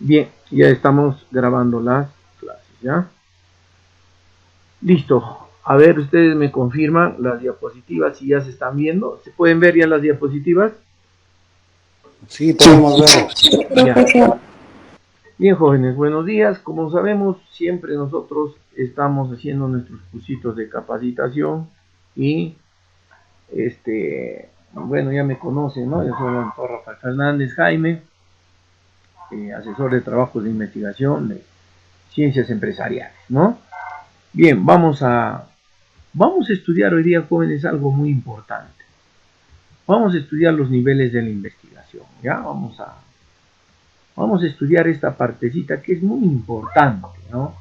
Bien, ya estamos grabando las clases, ¿ya? Listo. A ver, ustedes me confirman las diapositivas si ya se están viendo. ¿Se pueden ver ya las diapositivas? Sí, podemos verlo. Ya. Bien, jóvenes, buenos días. Como sabemos, siempre nosotros estamos haciendo nuestros cursitos de capacitación y, bueno, ya me conocen, ¿no? Yo soy el doctor Rafael Fernández Jaime, asesor de trabajos de investigación de ciencias empresariales, ¿no? Bien, vamos a estudiar hoy día, jóvenes, algo muy importante. Vamos a estudiar los niveles de la investigación, ¿ya? Vamos a estudiar esta partecita que es muy importante, ¿no?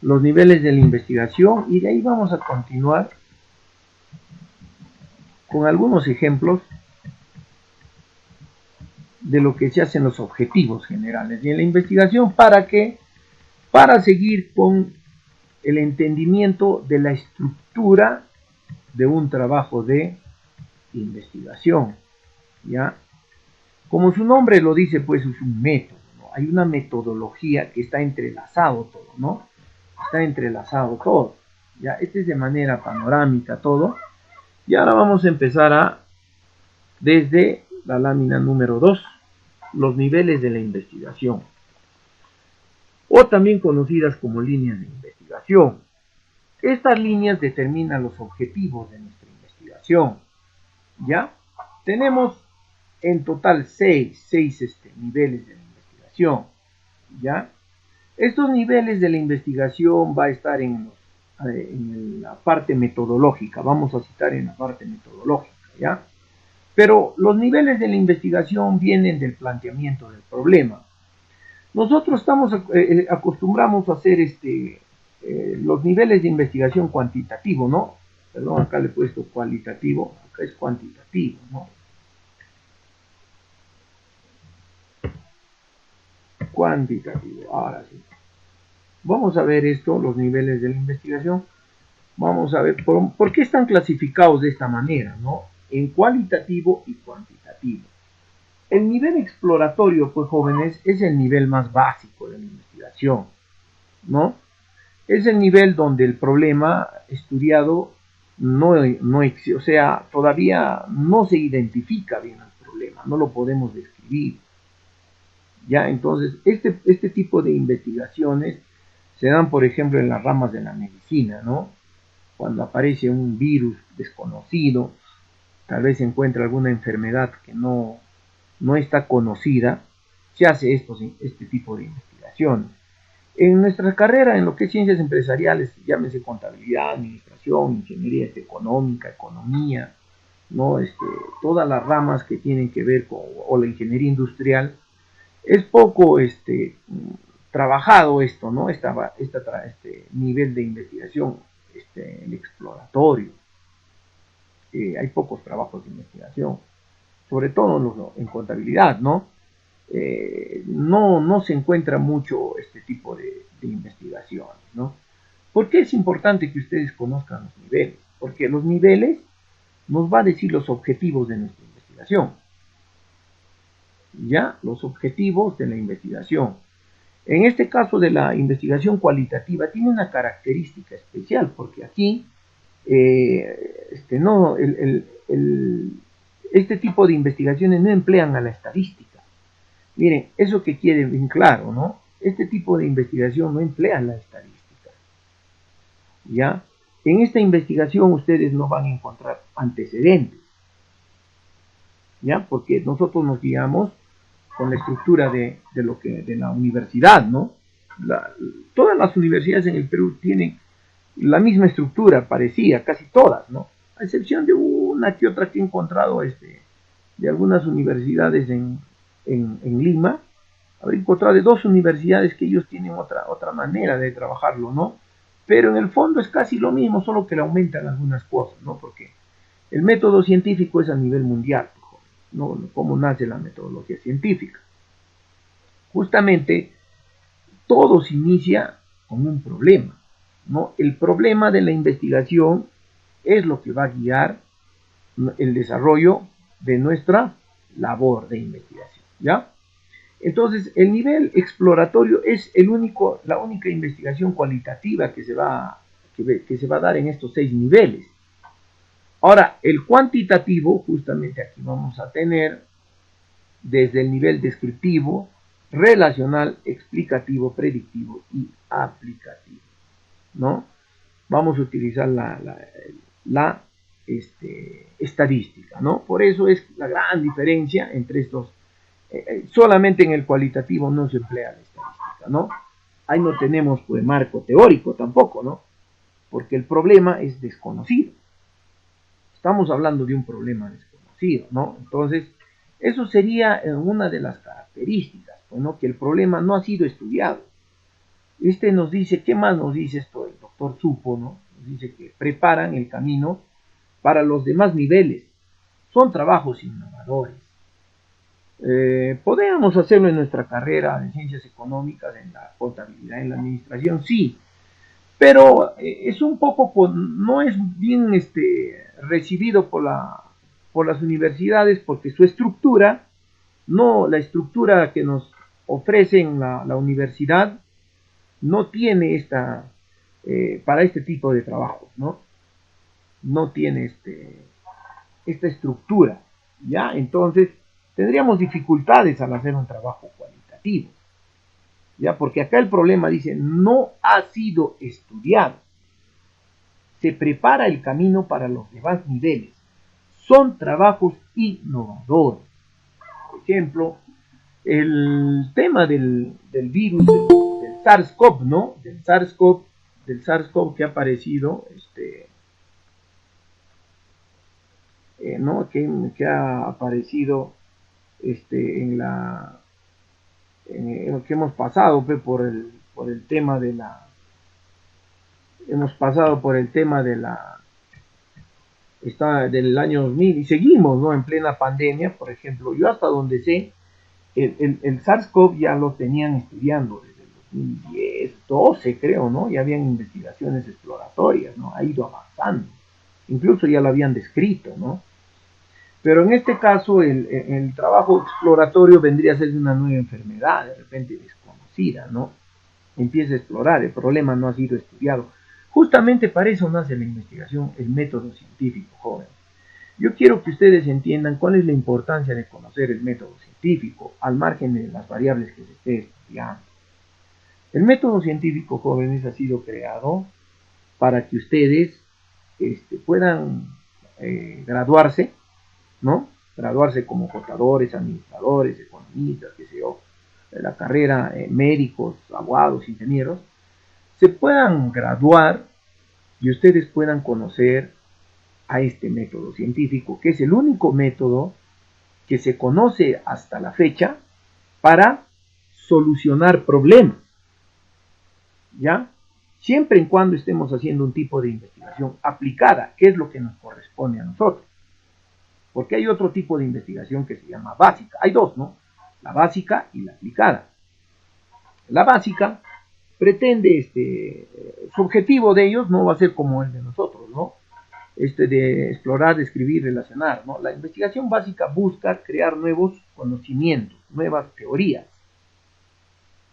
Los niveles de la investigación, y de ahí vamos a continuar con algunos ejemplos de lo que se hacen los objetivos generales y en la investigación. ¿Para qué? Para seguir con el entendimiento de la estructura de un trabajo de investigación, ¿ya? Como su nombre lo dice, pues es un método, ¿no? Hay una metodología que está entrelazado todo, ¿no? Está entrelazado todo. Ya, este es de manera panorámica todo. Y ahora vamos a empezar desde la lámina número 2, los niveles de la investigación, o también conocidas como líneas de investigación. Estas líneas determinan los objetivos de nuestra investigación, ¿ya? Tenemos en total seis niveles de la investigación, ¿ya? Estos niveles de la investigación va a estar en la parte metodológica, vamos a citar en la parte metodológica, ¿ya? Pero los niveles de la investigación vienen del planteamiento del problema. Nosotros acostumbramos a hacer los niveles de investigación cuantitativo, ¿no? Perdón, acá le he puesto cualitativo, acá es cuantitativo, ¿no? Cuantitativo, ahora sí. Vamos a ver esto, los niveles de la investigación. Vamos a ver por qué están clasificados de esta manera, ¿no? En cualitativo y cuantitativo. El nivel exploratorio, pues jóvenes, es el nivel más básico de la investigación, ¿no? Es el nivel donde el problema estudiado no existe, o sea, todavía no se identifica bien el problema, no lo podemos describir. Ya, entonces, este tipo de investigaciones se dan, por ejemplo, en las ramas de la medicina, ¿no? Cuando aparece un virus desconocido, tal vez se encuentra alguna enfermedad que no está conocida, se hace este tipo de investigación. En nuestra carrera, en lo que es ciencias empresariales, llámese contabilidad, administración, ingeniería económica, economía, ¿no? Todas las ramas que tienen que ver con, o la ingeniería industrial, es poco trabajado esto, ¿no? Este nivel de investigación, el exploratorio. Hay pocos trabajos de investigación, sobre todo en contabilidad, ¿no? No se encuentra mucho este tipo de investigaciones, ¿no? ¿Por qué es importante que ustedes conozcan los niveles? Porque los niveles nos va a decir los objetivos de nuestra investigación, ¿ya? Los objetivos de la investigación. En este caso de la investigación cualitativa tiene una característica especial, porque aquí no, este tipo de investigaciones no emplean a la estadística. Miren, eso que quede bien claro, ¿no? Este tipo de investigación no emplea la estadística, ¿ya? En esta investigación ustedes no van a encontrar antecedentes, ¿ya? Porque nosotros nos guiamos con la estructura de la universidad, ¿no? Todas las universidades en el Perú tienen la misma estructura, parecía, casi todas, ¿no? A excepción de una que otra que he encontrado de algunas universidades en Lima, habré encontrado de dos universidades que ellos tienen otra manera de trabajarlo, ¿no? Pero en el fondo es casi lo mismo, solo que le aumentan algunas cosas, ¿no? Porque el método científico es a nivel mundial, ¿no? ¿Cómo nace la metodología científica? Justamente todo se inicia con un problema, ¿no? El problema de la investigación es lo que va a guiar el desarrollo de nuestra labor de investigación, ¿ya? Entonces, el nivel exploratorio es la única investigación cualitativa que se va a dar en estos 6 niveles. Ahora, el cuantitativo, justamente aquí vamos a tener desde el nivel descriptivo, relacional, explicativo, predictivo y aplicativo, ¿no? Vamos a utilizar la estadística, ¿no? Por eso es la gran diferencia entre estos. Solamente en el cualitativo no se emplea la estadística, ¿no? Ahí no tenemos pues marco teórico tampoco, ¿no? Porque el problema es desconocido. Estamos hablando de un problema desconocido, ¿no? Entonces, eso sería una de las características, ¿no? Que el problema no ha sido estudiado. Nos dice, ¿qué más nos dice esto? El doctor Supo, ¿no? Nos dice que preparan el camino para los demás niveles. Son trabajos innovadores. ¿Podríamos hacerlo en nuestra carrera de ciencias económicas, en la contabilidad, en la administración? Sí, pero es un poco, no es bien recibido por las universidades, porque su estructura, la estructura que nos ofrecen la universidad, no tiene para este tipo de trabajos, ¿no? No tiene esta estructura, ¿ya? Entonces, tendríamos dificultades al hacer un trabajo cualitativo, ¿ya? Porque acá el problema dice, no ha sido estudiado. Se prepara el camino para los demás niveles. Son trabajos innovadores. Por ejemplo, el tema del virus, del SARS-CoV, ¿no? Del SARS-CoV que ha aparecido, ¿no? Que ha aparecido que hemos pasado por el tema de del año 2000 y seguimos, ¿no? En plena pandemia. Por ejemplo, yo hasta donde sé, el SARS-CoV ya lo tenían estudiando desde el 2010, 12 creo, ¿no? Ya habían investigaciones exploratorias, ¿no? Ha ido avanzando. Incluso ya lo habían descrito, ¿no? Pero en este caso el trabajo exploratorio vendría a ser una nueva enfermedad, de repente desconocida, ¿no? Empieza a explorar, el problema no ha sido estudiado. Justamente para eso nace la investigación, el método científico, joven. Yo quiero que ustedes entiendan cuál es la importancia de conocer el método científico, al margen de las variables que se esté estudiando. El método científico, jóvenes, ha sido creado para que ustedes puedan graduarse, ¿no? Graduarse como contadores, administradores, economistas, qué sé yo, de la carrera, médicos, abogados, ingenieros, se puedan graduar y ustedes puedan conocer a este método científico, que es el único método que se conoce hasta la fecha para solucionar problemas, ¿ya? Siempre y cuando estemos haciendo un tipo de investigación aplicada, que es lo que nos corresponde a nosotros. Porque hay otro tipo de investigación que se llama básica. Hay dos, ¿no? La básica y la aplicada. La básica pretende, su objetivo de ellos no va a ser como el de nosotros, ¿no? De explorar, describir, relacionar, ¿no? La investigación básica busca crear nuevos conocimientos, nuevas teorías,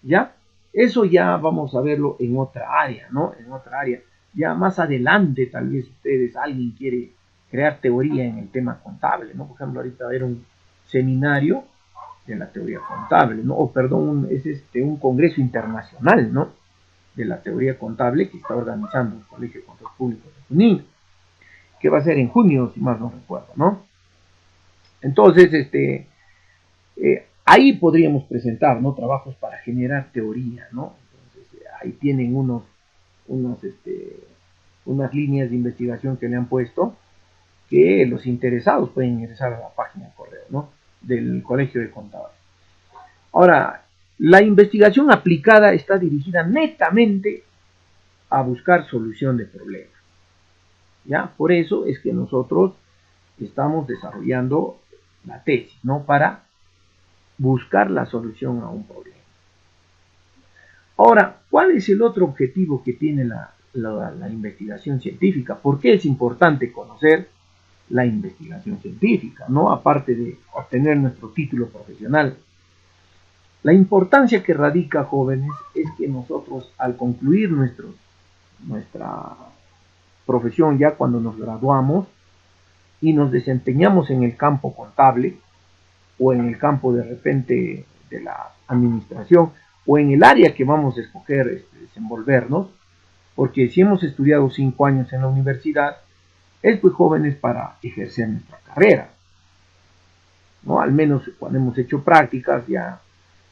¿ya? Eso ya vamos a verlo en otra área, ¿no? En otra área. Ya más adelante, tal vez alguien quiere crear teoría en el tema contable, ¿no? Por ejemplo, ahorita va a haber un seminario de la teoría contable, ¿no? O perdón, es un congreso internacional, ¿no? De la teoría contable que está organizando el Colegio de Contadores Públicos de Junín, que va a ser en junio, si más no recuerdo, ¿no? Entonces, ahí podríamos presentar, ¿no? Trabajos para generar teoría, ¿no? Entonces, ahí tienen unas líneas de investigación que le han puesto, que los interesados pueden ingresar a la página de correo, ¿no? Del Colegio de Contadores. Ahora, la investigación aplicada está dirigida netamente a buscar solución de problemas. ¿Ya? Por eso es que nosotros estamos desarrollando la tesis, ¿no? Para buscar la solución a un problema. Ahora, ¿cuál es el otro objetivo que tiene la investigación científica? ¿Por qué es importante conocer la investigación científica, ¿no? Aparte de obtener nuestro título profesional. La importancia que radica, jóvenes, es que nosotros al concluir nuestra profesión, ya cuando nos graduamos y nos desempeñamos en el campo contable o en el campo de repente de la administración o en el área que vamos a escoger desenvolvernos, porque si hemos estudiado 5 años en la universidad, es pues jóvenes para ejercer nuestra carrera, ¿no? Al menos cuando hemos hecho prácticas ya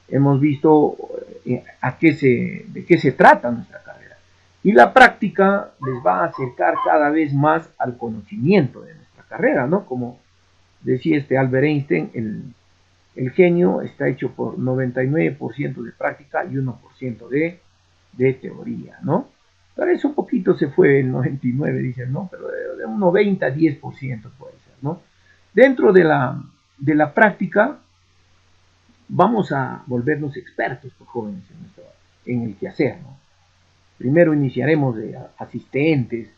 hemos visto de qué se trata nuestra carrera. Y la práctica les va a acercar cada vez más al conocimiento de nuestra carrera, ¿no? Como decía Albert Einstein, el genio está hecho por 99% de práctica y 1% de teoría, ¿no? Tal vez un poquito se fue el 99, dicen, ¿no? Pero de un 90 a 10% puede ser, ¿no? Dentro de la práctica vamos a volvernos expertos, pues, jóvenes, en el quehacer, ¿no? Primero iniciaremos de asistentes,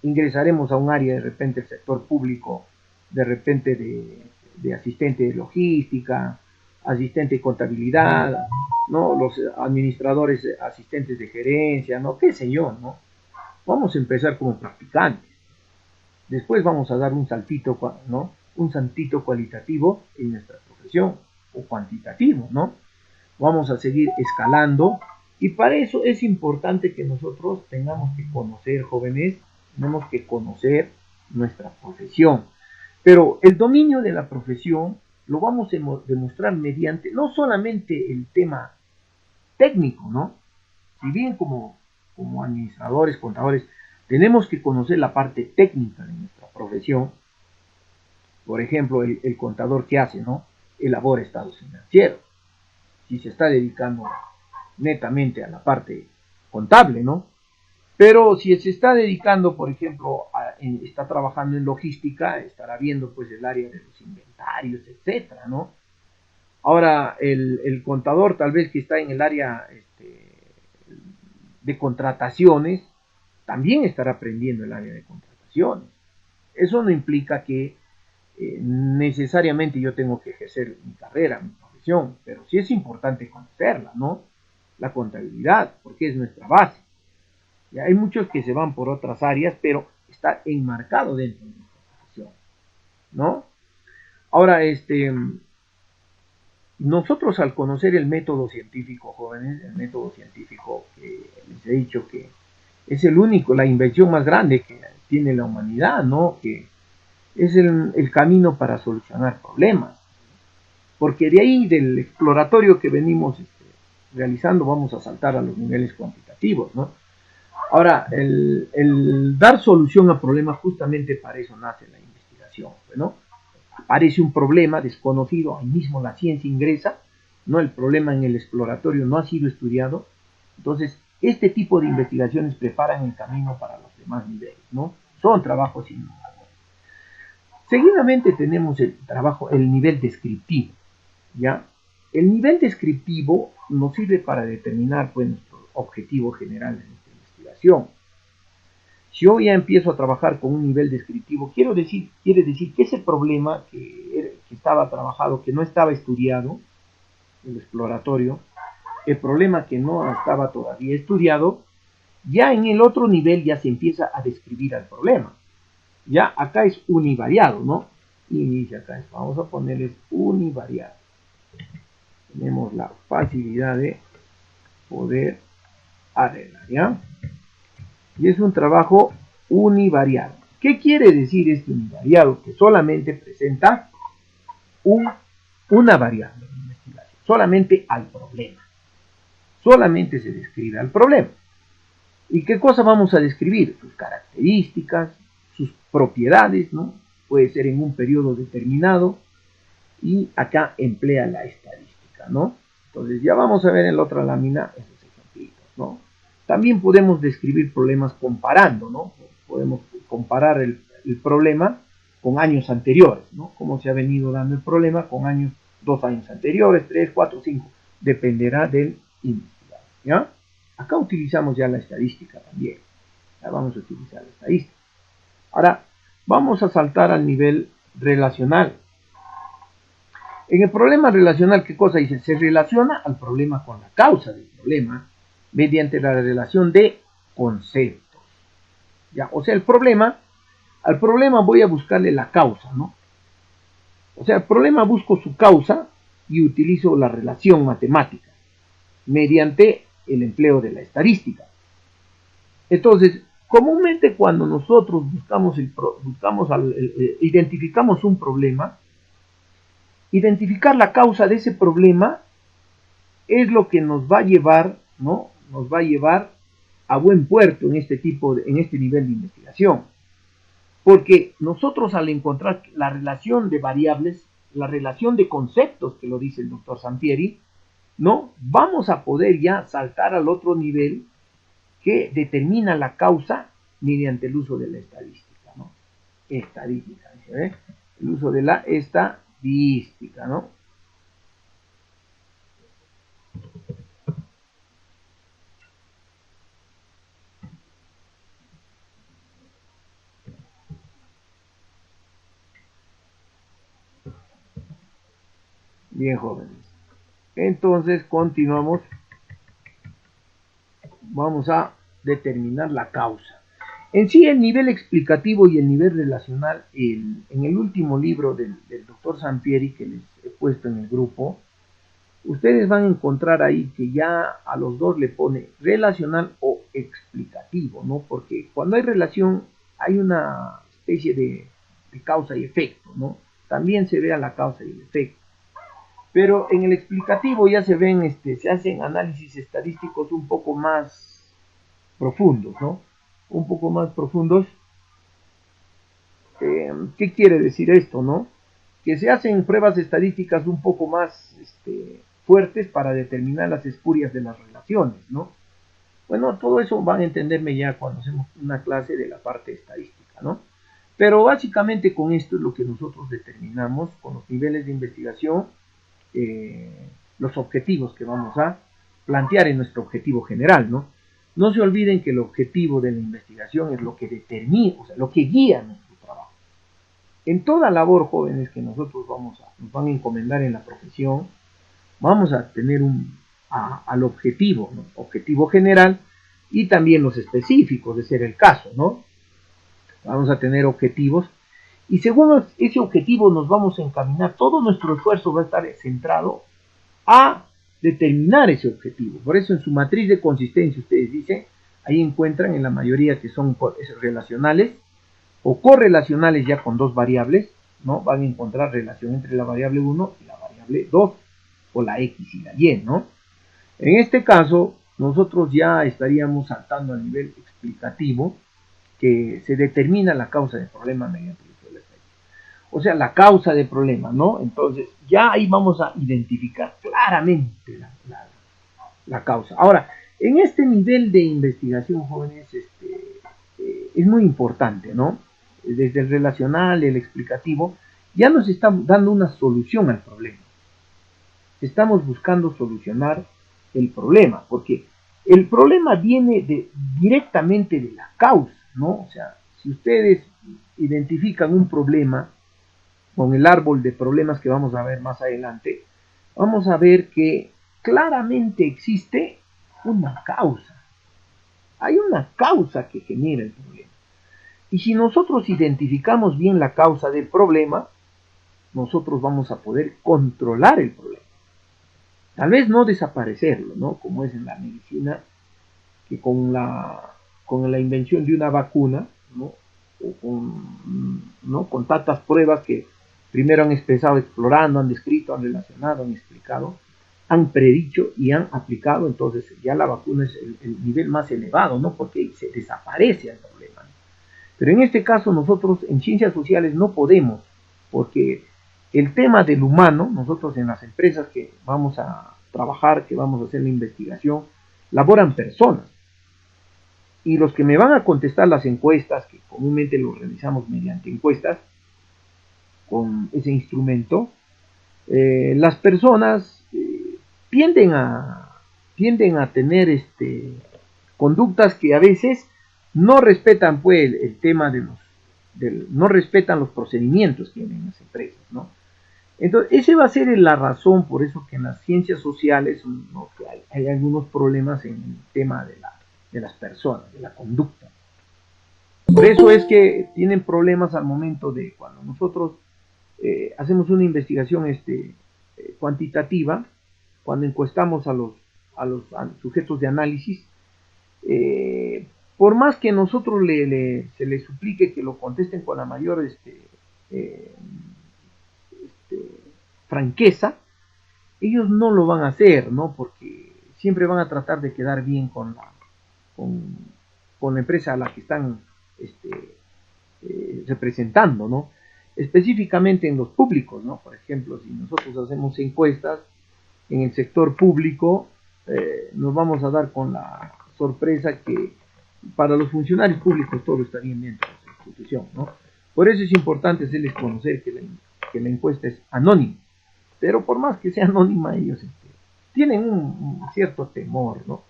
ingresaremos a un área de repente del sector público, de repente de asistente de logística, asistente de contabilidad, ¿no? Los administradores, asistentes de gerencia, ¿no? Qué sé yo, ¿no? Vamos a empezar como practicantes. Después vamos a dar un saltito, ¿no? Un saltito cualitativo en nuestra profesión, o cuantitativo, ¿no? Vamos a seguir escalando y para eso es importante que nosotros tengamos que conocer, jóvenes, tenemos que conocer nuestra profesión. Pero el dominio de la profesión lo vamos a demostrar mediante no solamente el tema técnico, ¿no? Si bien como administradores, contadores, tenemos que conocer la parte técnica de nuestra profesión. Por ejemplo, el contador, ¿qué hace, no? Elabora estados financieros. Si se está dedicando netamente a la parte contable, ¿no? Pero si se está dedicando, por ejemplo, está trabajando en logística, estará viendo pues el área de los inventarios, etcétera, ¿no? Ahora, el contador tal vez que está en el área de contrataciones, también estará aprendiendo el área de contrataciones. Eso no implica que necesariamente yo tengo que ejercer mi carrera, mi profesión, pero sí es importante conocerla, ¿no? La contabilidad, porque es nuestra base. Y hay muchos que se van por otras áreas, pero está enmarcado dentro de nuestra profesión, ¿no? Ahora, nosotros al conocer el método científico, jóvenes, el método científico que les he dicho que es el único, la invención más grande que tiene la humanidad, ¿no? Que es el camino para solucionar problemas. Porque de ahí, del exploratorio que venimos realizando, vamos a saltar a los niveles cuantitativos, ¿no? Ahora, el dar solución a problemas, justamente para eso nace la investigación, ¿no? Aparece un problema desconocido, ahí mismo la ciencia ingresa, ¿no? El problema en el exploratorio no ha sido estudiado, entonces este tipo de investigaciones preparan el camino para los demás niveles, ¿no? Son trabajos innovadores. Seguidamente tenemos el nivel descriptivo, ¿ya? El nivel descriptivo nos sirve para determinar, pues, nuestro objetivo general de nuestra investigación. Si yo ya empiezo a trabajar con un nivel descriptivo, quiere decir que ese problema que estaba trabajado, que no estaba estudiado, el exploratorio, el problema que no estaba todavía estudiado, ya en el otro nivel ya se empieza a describir al problema. Ya acá es univariado, ¿no? Y dice acá, vamos a ponerles univariado. Tenemos la facilidad de poder arreglar, ¿ya? Y es un trabajo univariado. ¿Qué quiere decir este univariado? Que solamente presenta una variable de investigación, solamente al problema. Solamente se describe al problema. ¿Y qué cosa vamos a describir? Sus características, sus propiedades, ¿no? Puede ser en un periodo determinado, y acá emplea la estadística, ¿no? Entonces ya vamos a ver en la otra lámina esos ejemplitos, ¿no? También podemos describir problemas comparando, ¿no? Podemos comparar el problema con años anteriores, ¿no? Cómo se ha venido dando el problema con 2 años anteriores, 3, 4, 5, dependerá del investigador, ¿ya? Acá utilizamos ya la estadística también, ya vamos a utilizar la estadística. Ahora, vamos a saltar al nivel relacional. En el problema relacional, ¿qué cosa dice? Se relaciona al problema con la causa del problema mediante la relación de conceptos. ¿Ya? O sea, al problema voy a buscarle la causa, ¿no? O sea, al problema busco su causa y utilizo la relación matemática mediante el empleo de la estadística. Entonces, comúnmente cuando nosotros identificamos un problema, identificar la causa de ese problema es lo que nos va a llevar, ¿no? Nos va a llevar a buen puerto en este nivel de investigación. Porque nosotros al encontrar la relación de variables, la relación de conceptos, que lo dice el doctor Sampieri, ¿no? Vamos a poder ya saltar al otro nivel que determina la causa mediante el uso de la estadística, ¿no? Estadística, ¿eh? El uso de la estadística, ¿no? Bien, jóvenes. Entonces, continuamos. Vamos a determinar la causa. En sí, el nivel explicativo y el nivel relacional, en el último libro del doctor Sampieri, que les he puesto en el grupo, ustedes van a encontrar ahí que ya a los dos le pone relacional o explicativo, ¿no? Porque cuando hay relación, hay una especie de causa y efecto, ¿no? También se vea la causa y el efecto. Pero en el explicativo ya se ven, se hacen análisis estadísticos un poco más profundos, ¿no? Un poco más profundos. ¿Qué quiere decir esto, no? Que se hacen pruebas estadísticas un poco más fuertes para determinar las espurias de las relaciones, ¿no? Bueno, todo eso van a entenderme ya cuando hacemos una clase de la parte estadística, ¿no? Pero básicamente con esto es lo que nosotros determinamos con los niveles de investigación, los objetivos que vamos a plantear en nuestro objetivo general, ¿no? No se olviden que el objetivo de la investigación es lo que determina, o sea, lo que guía nuestro trabajo. En toda labor, jóvenes, que nosotros nos van a encomendar en la profesión, vamos a tener al objetivo, ¿no? Objetivo general y también los específicos, de ser el caso, ¿no? Vamos a tener objetivos y según ese objetivo nos vamos a encaminar, todo nuestro esfuerzo va a estar centrado a determinar ese objetivo. Por eso en su matriz de consistencia ustedes dicen, ahí encuentran en la mayoría que son relacionales o correlacionales ya con dos variables, ¿no? Van a encontrar relación entre la variable 1 y la variable 2, o la X y la Y, ¿no? En este caso, nosotros ya estaríamos saltando al nivel explicativo, que se determina la causa del problema mediante el uso de la estadística. O sea, la causa del problema, ¿no? Entonces, ya ahí vamos a identificar claramente la causa. Ahora, en este nivel de investigación, jóvenes, es muy importante, ¿no? Desde el relacional, el explicativo, ya nos está dando una solución al problema. Estamos buscando solucionar el problema, porque el problema viene directamente de la causa, ¿no? O sea, si ustedes identifican un problema con el árbol de problemas que vamos a ver más adelante, vamos a ver que claramente existe una causa. Hay una causa que genera el problema. Y si nosotros identificamos bien la causa del problema, nosotros vamos a poder controlar el problema. Tal vez no desaparecerlo, ¿no? Como es en la medicina, que con la invención de una vacuna, ¿no? ¿no? Con tantas pruebas que primero han expresado, explorando, han descrito, han relacionado, han explicado, han predicho y han aplicado, entonces ya la vacuna es el nivel más elevado, ¿no? Porque se desaparece el problema, ¿no? Pero en este caso nosotros en ciencias sociales no podemos, porque el tema del humano, nosotros en las empresas que vamos a trabajar, que vamos a hacer la investigación, laboran personas. Y los que me van a contestar las encuestas, que comúnmente lo realizamos mediante encuestas, con ese instrumento, las personas tienden a tener conductas que a veces no respetan pues el tema no respetan los procedimientos que tienen las empresas, ¿no? Entonces, esa va a ser la razón por eso que en las ciencias sociales, ¿no?, que hay algunos problemas en el tema de las personas, de la conducta. Por eso es que tienen problemas al momento de cuando nosotros hacemos una investigación cuantitativa, cuando encuestamos a los sujetos de análisis, por más que nosotros se les suplique que lo contesten con la mayor eh, franqueza, ellos no lo van a hacer, ¿no? Porque siempre van a tratar de quedar bien con, con la empresa a la que están representando, ¿no? Específicamente en los públicos, ¿no? Por ejemplo, si nosotros hacemos encuestas en el sector público, nos vamos a dar con la sorpresa que para los funcionarios públicos todo está bien dentro de la institución, ¿no? Por eso es importante hacerles conocer que la encuesta es anónima, pero por más que sea anónima, ellos tienen un cierto temor, ¿no?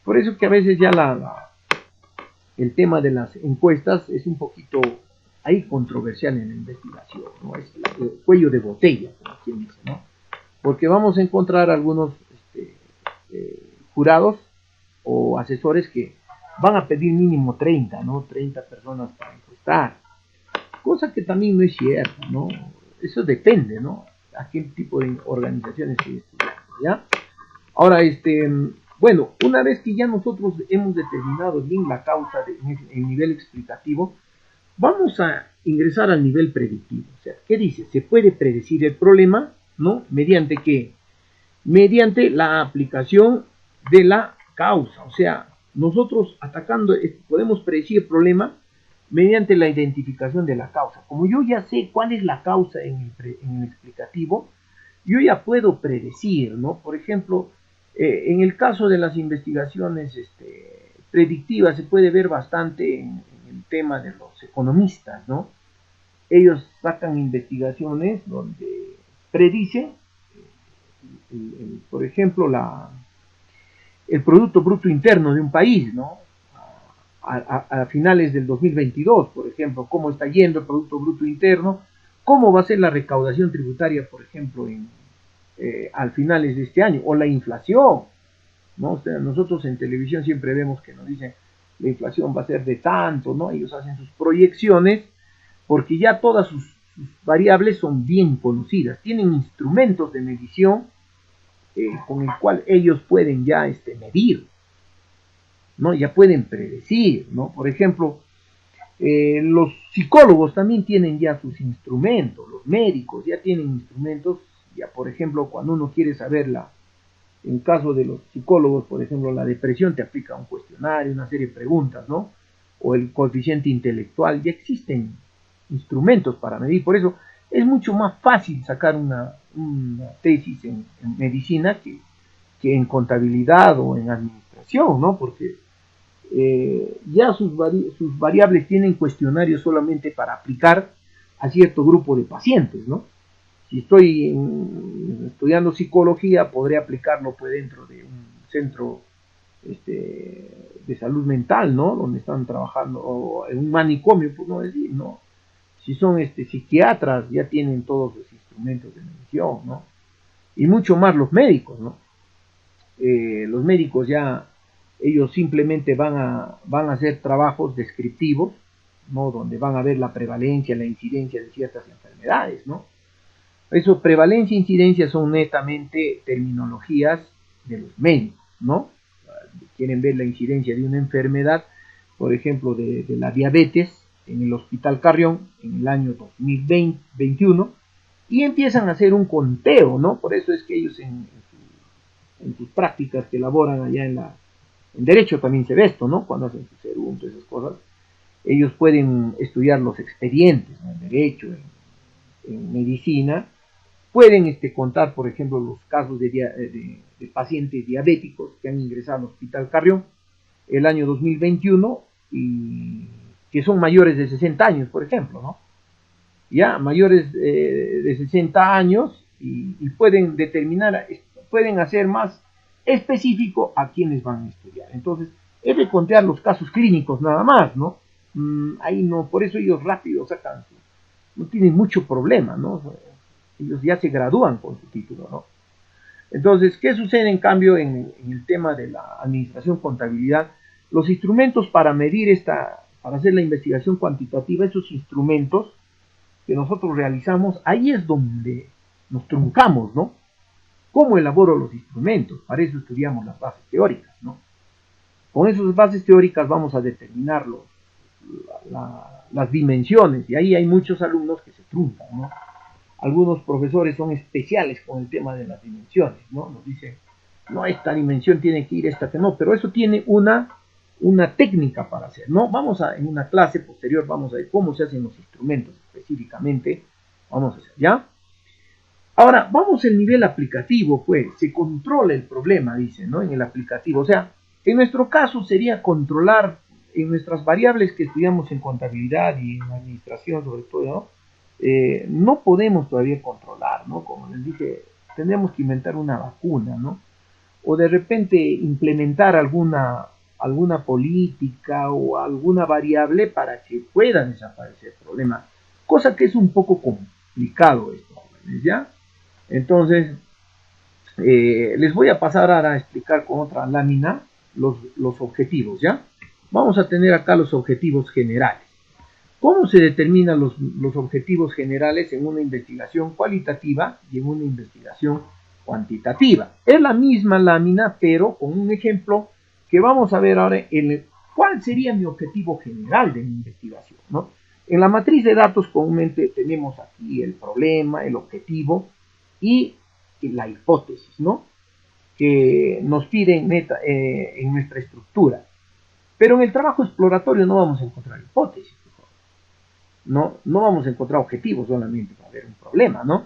Por eso que a veces ya el tema de las encuestas es un poquito ahí controversial en la investigación, ¿no? Es el cuello de botella, como quien dice, ¿no? Porque vamos a encontrar algunos jurados o asesores que van a pedir mínimo 30, ¿no? 30 personas para encuestar, cosa que también no es cierto, ¿no? Eso depende, ¿no? A qué tipo de organizaciones se estudian, ¿ya? Ahora, bueno, una vez que ya nosotros hemos determinado bien la causa en el nivel explicativo, vamos a ingresar al nivel predictivo. O sea, ¿qué dice? Se puede predecir el problema, ¿no? ¿Mediante qué? Mediante la aplicación de la causa. O sea, nosotros atacando, podemos predecir el problema mediante la identificación de la causa. Como yo ya sé cuál es la causa en el explicativo, yo ya puedo predecir, ¿no? Por ejemplo, en el caso de las investigaciones predictivas se puede ver bastante en el tema de los economistas, ¿no? Ellos sacan investigaciones donde predicen, por ejemplo, el Producto Bruto Interno de un país, ¿no? A finales del 2022, por ejemplo, cómo está yendo el Producto Bruto Interno, cómo va a ser la recaudación tributaria, por ejemplo, al finales de este año, o la inflación, ¿no? O sea, nosotros en televisión siempre vemos que nos dicen la inflación va a ser de tanto, ¿no? Ellos hacen sus proyecciones porque ya todas sus variables son bien conocidas, tienen instrumentos de medición con el cual ellos pueden ya medir, ¿no? Ya pueden predecir, ¿no? Por ejemplo, los psicólogos también tienen ya sus instrumentos, los médicos ya tienen instrumentos, ya por ejemplo, cuando uno quiere saberla, en caso de los psicólogos, por ejemplo, la depresión te aplica un cuestionario, una serie de preguntas, ¿no? O el coeficiente intelectual, ya existen instrumentos para medir, por eso es mucho más fácil sacar una tesis en medicina que en contabilidad o en administración, ¿no? Porque ya sus variables tienen cuestionarios solamente para aplicar a cierto grupo de pacientes, ¿no? Si estoy estudiando psicología, podré aplicarlo pues dentro de un centro de salud mental, ¿no? Donde están trabajando, o en un manicomio, por no decir, ¿no? Si son psiquiatras, ya tienen todos los instrumentos de medición, ¿no? Y mucho más los médicos, ¿no? Los médicos ya, ellos simplemente van a hacer trabajos descriptivos, ¿no? Donde van a ver la prevalencia, la incidencia de ciertas enfermedades, ¿no? Eso, prevalencia e incidencia son netamente terminologías de los médicos, ¿no? Quieren ver la incidencia de una enfermedad, por ejemplo, de la diabetes en el Hospital Carrión en el año 2021 y empiezan a hacer un conteo, ¿no? Por eso es que ellos en sus prácticas que elaboran allá en derecho también se ve esto, ¿no? Cuando hacen su serum, todas esas cosas, ellos pueden estudiar los expedientes, ¿no? En derecho, en medicina, pueden contar, por ejemplo, los casos de pacientes diabéticos que han ingresado al Hospital Carrión el año 2021 y que son mayores de 60 años, por ejemplo, ¿no? Ya, mayores de 60 años y pueden determinar, pueden hacer más específico a quienes van a estudiar. Entonces, es de contar los casos clínicos nada más, ¿no? Ahí no, por eso ellos rápido sacan, no tienen mucho problema, ¿no? ellos ya se gradúan con su título, ¿no? Entonces, ¿qué sucede en cambio en el tema de la administración contabilidad? Los instrumentos para medir para hacer la investigación cuantitativa, esos instrumentos que nosotros realizamos, ahí es donde nos truncamos, ¿no? ¿Cómo elaboro los instrumentos? Para eso estudiamos las bases teóricas, ¿no? Con esas bases teóricas vamos a determinar las dimensiones, y ahí hay muchos alumnos que se truncan, ¿no? Algunos profesores son especiales con el tema de las dimensiones, ¿no? Nos dicen, no, esta dimensión tiene que ir, esta que no, pero eso tiene una técnica para hacer, ¿no? En una clase posterior, vamos a ver cómo se hacen los instrumentos específicamente, vamos a hacer, ¿ya? Ahora, vamos al nivel aplicativo, pues, se controla el problema, dice, ¿no? En el aplicativo, o sea, en nuestro caso sería controlar en nuestras variables que estudiamos en contabilidad y en administración, sobre todo, ¿no? No podemos todavía controlar, ¿no? Como les dije, tendríamos que inventar una vacuna, ¿no? O de repente implementar alguna política o alguna variable para que pueda desaparecer el problema, cosa que es un poco complicado esto, jóvenes, ¿ya? Entonces, les voy a pasar ahora a explicar con otra lámina los objetivos, ¿ya? Vamos a tener acá los objetivos generales. ¿Cómo se determinan los objetivos generales en una investigación cualitativa y en una investigación cuantitativa? Es la misma lámina, pero con un ejemplo que vamos a ver ahora cuál sería mi objetivo general de mi investigación, ¿no? En la matriz de datos comúnmente tenemos aquí el problema, el objetivo y la hipótesis, ¿no? Que nos piden en nuestra estructura. Pero en el trabajo exploratorio no vamos a encontrar hipótesis. No vamos a encontrar objetivos solamente para ver un problema, ¿no?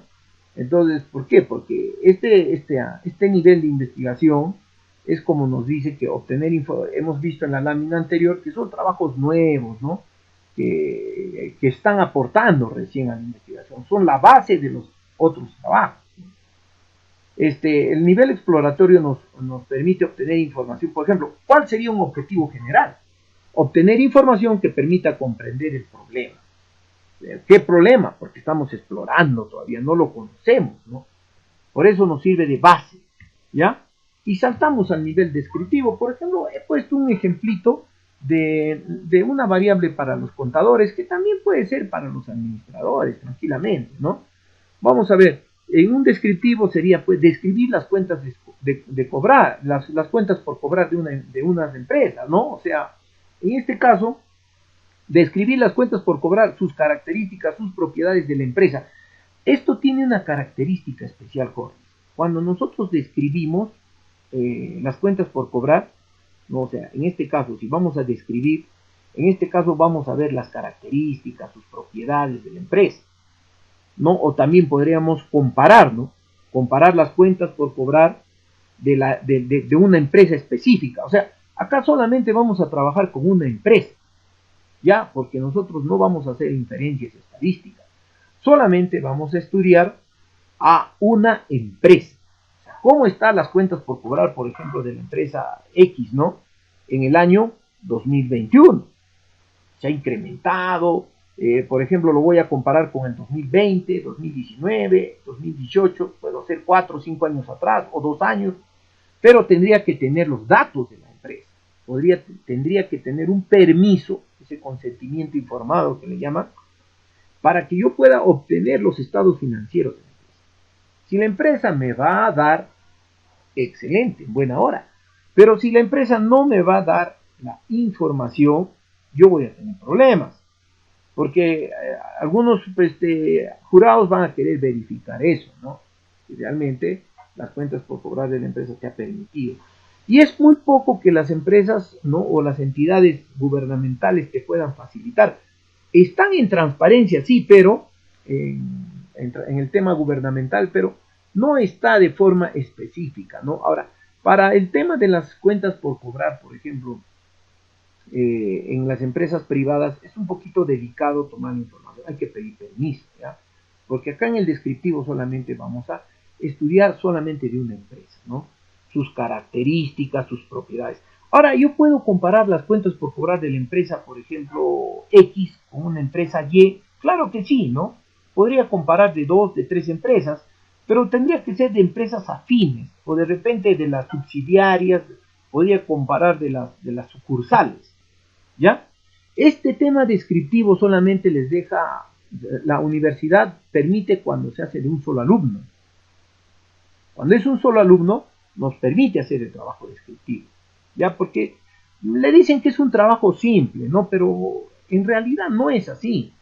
Entonces, ¿por qué? Porque este nivel de investigación es como nos dice que hemos visto en la lámina anterior que son trabajos nuevos, ¿no? Que están aportando recién a la investigación, son la base de los otros trabajos. El nivel exploratorio nos permite obtener información, por ejemplo, ¿cuál sería un objetivo general? Obtener información que permita comprender el problema. ¿Qué problema? Porque estamos explorando todavía, no lo conocemos, ¿no? Por eso nos sirve de base, ¿ya? Y saltamos al nivel descriptivo. Por ejemplo, he puesto un ejemplito de una variable para los contadores, que también puede ser para los administradores, tranquilamente, ¿no? Vamos a ver, en un descriptivo sería, pues, describir las cuentas de cobrar, las cuentas por cobrar de unas empresas, ¿no? O sea, en este caso, describir las cuentas por cobrar, sus características, sus propiedades de la empresa. Esto tiene una característica especial, Jorge. Cuando nosotros describimos las cuentas por cobrar, ¿no? O sea, en este caso, si vamos a describir, en este caso vamos a ver las características, sus propiedades de la empresa, ¿no? O también podríamos comparar, ¿no? Comparar las cuentas por cobrar de una empresa específica. O sea, acá solamente vamos a trabajar con una empresa, ya, porque nosotros no vamos a hacer inferencias estadísticas, solamente vamos a estudiar a una empresa. O sea, ¿cómo están las cuentas por cobrar, por ejemplo, de la empresa X, ¿no? En el año 2021. Se ha incrementado, por ejemplo, lo voy a comparar con el 2020, 2019, 2018, puedo hacer 4 o 5 años atrás, o 2 años, pero tendría que tener los datos de la empresa. Tendría que tener un permiso, ese consentimiento informado que le llaman, para que yo pueda obtener los estados financieros de la empresa. Si la empresa me va a dar, excelente, en buena hora. Pero si la empresa no me va a dar la información, yo voy a tener problemas. Porque algunos jurados van a querer verificar eso, ¿no? Si realmente las cuentas por cobrar de la empresa se ha permitido. Y es muy poco que las empresas, ¿no? O las entidades gubernamentales te puedan facilitar. Están en transparencia, sí, pero en el tema gubernamental, pero no está de forma específica, ¿no? Ahora, para el tema de las cuentas por cobrar, por ejemplo, en las empresas privadas es un poquito delicado tomar información, hay que pedir permiso, ¿ya? Porque acá en el descriptivo solamente vamos a estudiar solamente de una empresa, ¿no? Sus características, sus propiedades. Ahora, yo puedo comparar las cuentas por cobrar de la empresa, por ejemplo, X con una empresa Y, claro que sí, ¿no? podría comparar de 2, de 3 empresas, pero tendría que ser de empresas afines, o de repente de las subsidiarias, podría comparar de las sucursales, ¿ya? Este tema descriptivo solamente les deja, la universidad permite cuando se hace de un solo alumno. Cuando es un solo alumno, nos permite hacer el trabajo descriptivo, ¿ya? Porque le dicen que es un trabajo simple, ¿no? Pero en realidad no es así.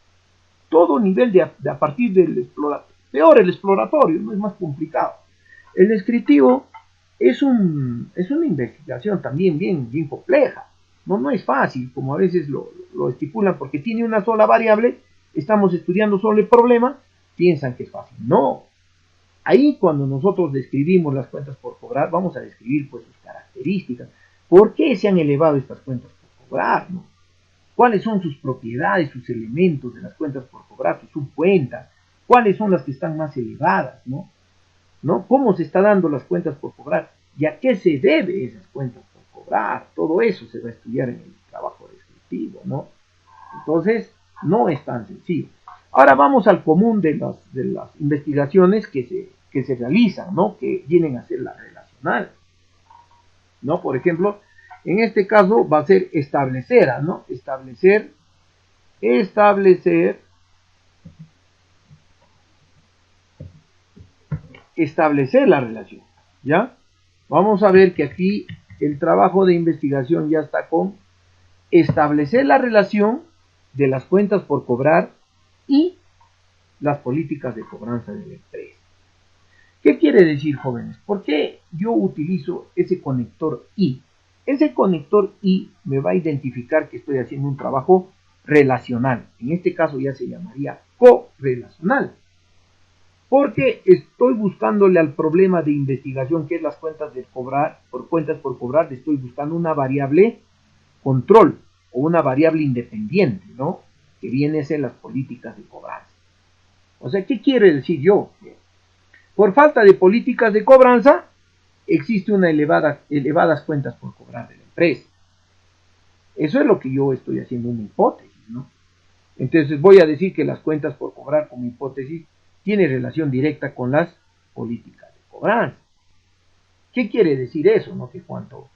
Todo nivel de a partir del exploratorio, peor el exploratorio, no es más complicado. El descriptivo es una investigación también bien compleja. No es fácil, como a veces lo estipulan, porque tiene una sola variable, estamos estudiando solo el problema, piensan que es fácil. No. Ahí cuando nosotros describimos las cuentas por cobrar, vamos a describir pues sus características. ¿Por qué se han elevado estas cuentas por cobrar? ¿No? ¿Cuáles son sus propiedades, sus elementos de las cuentas por cobrar, sus subcuentas? ¿Cuáles son las que están más elevadas? ¿No? ¿Cómo se está dando las cuentas por cobrar? ¿Y a qué se debe esas cuentas por cobrar? Todo eso se va a estudiar en el trabajo descriptivo, ¿no? Entonces, no es tan sencillo. Ahora vamos al común de las investigaciones que se realizan, ¿no? Que vienen a ser la relacional, ¿no? Por ejemplo, en este caso va a ser establecer, ¿no? Establecer la relación, ¿ya? Vamos a ver que aquí el trabajo de investigación ya está con establecer la relación de las cuentas por cobrar y las políticas de cobranza de la empresa. ¿Qué quiere decir, jóvenes? ¿Por qué yo utilizo ese conector I? Ese conector I me va a identificar que estoy haciendo un trabajo relacional. En este caso ya se llamaría correlacional. Porque estoy buscándole al problema de investigación, que es las cuentas por cobrar, le estoy buscando una variable control o una variable independiente, ¿no? Que viene a ser las políticas de cobranza. O sea, ¿qué quiere decir yo? Por falta de políticas de cobranza, existe una elevadas cuentas por cobrar de la empresa. Eso es lo que yo estoy haciendo una hipótesis, ¿no? Entonces voy a decir que las cuentas por cobrar como hipótesis tiene relación directa con las políticas de cobranza. ¿Qué quiere decir eso? ¿No? Que cuanto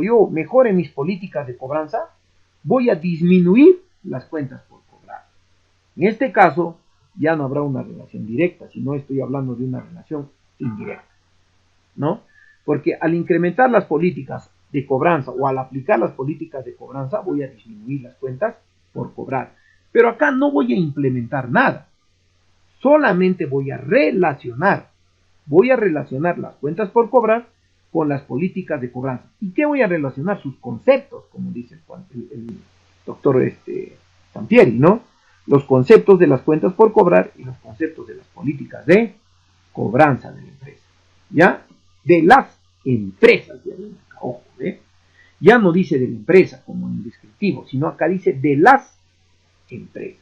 yo mejore mis políticas de cobranza, voy a disminuir las cuentas por cobrar. En este caso, ya no habrá una relación directa, sino estoy hablando de una relación indirecta, ¿no? Porque al incrementar las políticas de cobranza o al aplicar las políticas de cobranza, voy a disminuir las cuentas por cobrar. Pero acá no voy a implementar nada. Solamente voy a relacionar las cuentas por cobrar con las políticas de cobranza. ¿Y qué voy a relacionar? Sus conceptos, como dice el doctor Sampieri, ¿no? Los conceptos de las cuentas por cobrar y los conceptos de las políticas de cobranza de la empresa. ¿Ya? De las empresas, ojo, ¿eh? Ya no dice de la empresa como en el descriptivo, sino acá dice de las empresas.